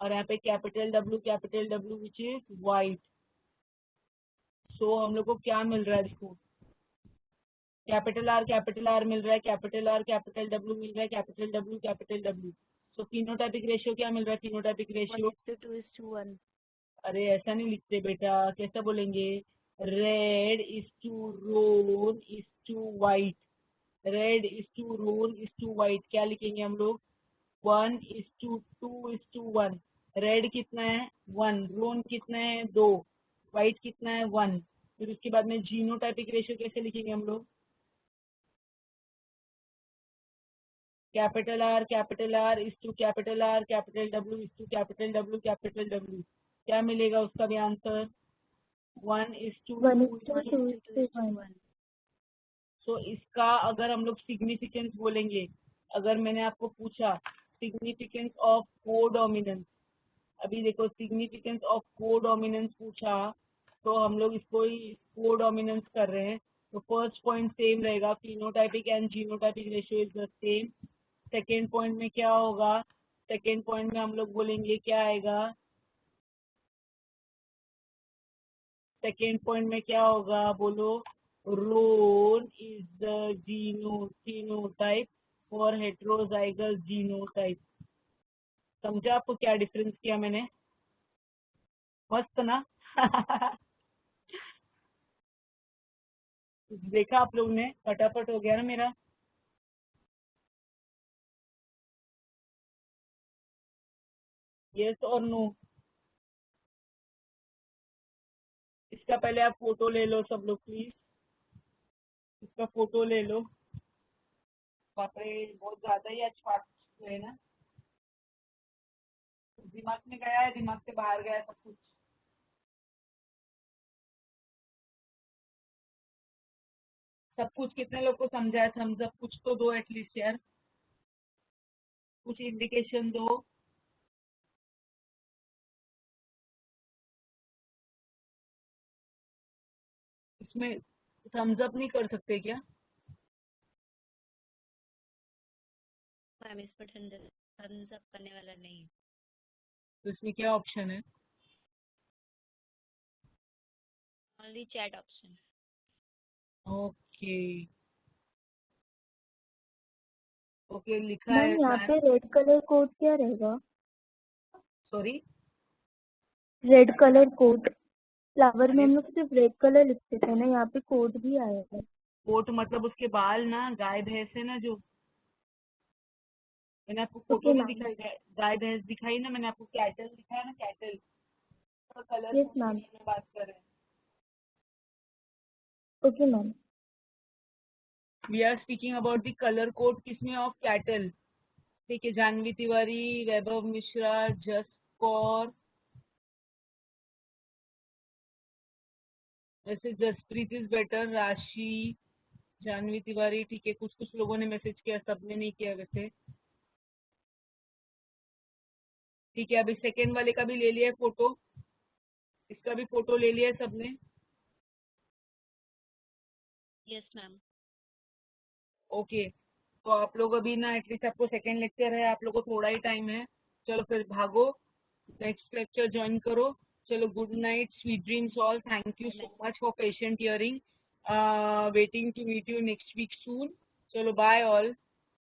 Speaker 1: और यहाँ पे capital W which is white. So हम लोग को क्या मिल रहा है? देखो, कैपिटल आर मिल रहा है, कैपिटल आर कैपिटल डब्ल्यू मिल रहा है, capital W. So phenotypic ratio क्या मिल रहा है? Phenotypic ratio
Speaker 2: 1:2:1।
Speaker 1: अरे ऐसा नहीं लिखते बेटा, कैसा बोलेंगे? Red is to roan is to white, red is to roan is to white. क्या लिखेंगे हम लोग? 1:2:1। रेड कितना है? 1। रोन कितना है? 2। व्हाइट कितना है? 1। फिर उसके बाद में जीनोटाइपिक रेशियो कैसे लिखेंगे हम लोग? Capital R is to capital R capital W is to capital W. क्या मिलेगा उसका भी आंसर? 1:2:1। सो इसका अगर हम लोग सिग्निफिकेंस बोलेंगे, अगर मैंने आपको पूछा सिग्निफिकेंस ऑफ कोडोमिनेंस, अभी देखो सिग्निफिकेंस ऑफ कोडोमिनेंस पूछा, तो हम लोग इसको ही कोडोमिनेंस कर रहे हैं। तो फर्स्ट पॉइंट सेम रहेगा, phenotypic and genotypic ratio is the same. Second point में क्या होगा? सेकेंड पॉइंट में हम लोग बोलेंगे क्या आएगा? सेकेंड पॉइंट में क्या होगा? बोलो। Roan is the genotype for heterozygous genotype. समझा आपको क्या डिफरेंस किया मैंने? मस्त ना? देखा आप लोग ने? फटाफट हो गया ना मेरा? यस और नो? इसका पहले आप फोटो ले लो सब लोग प्लीज, इसका फोटो ले लो। बाप रे, बहुत ज्यादा ही आज फास्ट है ना, दिमाग में गया है, दिमाग से बाहर गया है सब कुछ। सब कुछ कितने लोग को समझाया? थम्स अप कुछ तो दो एटलीस्ट यार, कुछ इंडिकेशन दो। इसमें थम्स अप नहीं कर सकते क्या?
Speaker 2: मैम इस पर थम्स अप करने वाला नहीं है।
Speaker 1: तो इसमें क्या ऑप्शन है?
Speaker 2: Only chat option.
Speaker 1: Okay okay, लिखा
Speaker 6: मैम
Speaker 1: है
Speaker 6: यहाँ पे रेड कलर कोड क्या रहेगा?
Speaker 1: Sorry,
Speaker 6: red colour code, flower में हम लोग सिर्फ रेड कलर लिखते थे ना, यहाँ पे कोड भी आया है।
Speaker 1: कोट मतलब उसके बाल ना, गाय भैंस है ना जो, मैंने आपको फोटो
Speaker 6: ओके
Speaker 1: नहीं
Speaker 6: मैम।
Speaker 1: दिखाई, गाय भैंस दिखाई ना मैंने आपको, कैटल दिखाया ना, कैटल का कलर
Speaker 6: यस
Speaker 1: कोड
Speaker 6: मैम।
Speaker 1: की मैं बात कर रहे हैं।
Speaker 6: Okay ma'am.
Speaker 1: We are speaking about the colour code किसमें? Of cattle. ठीक है, जानवी तिवारी, वैभव मिश्रा, जस्ट कौर, वैसे जसप्रीत इज बेटर, राशि, जानवी तिवारी। ठीक है, कुछ कुछ लोगों ने मैसेज किया, सबने नहीं किया वैसे। ठीक है, अभी सेकेंड वाले का भी ले लिया है फोटो, इसका भी फोटो ले लिया है सबने।
Speaker 2: Yes ma'am.
Speaker 1: ओके, तो आप लोग अभी ना, एटलीस्ट आपको सेकेंड लेक्चर है, आप लोग को थोड़ा ही टाइम है, चलो फिर भागो, नेक्स्ट लेक्चर ज्वाइन करो। चलो, good night, sweet dreams all, thank you so much for patient hearing, waiting to meet you next week soon. चलो बाय ऑल।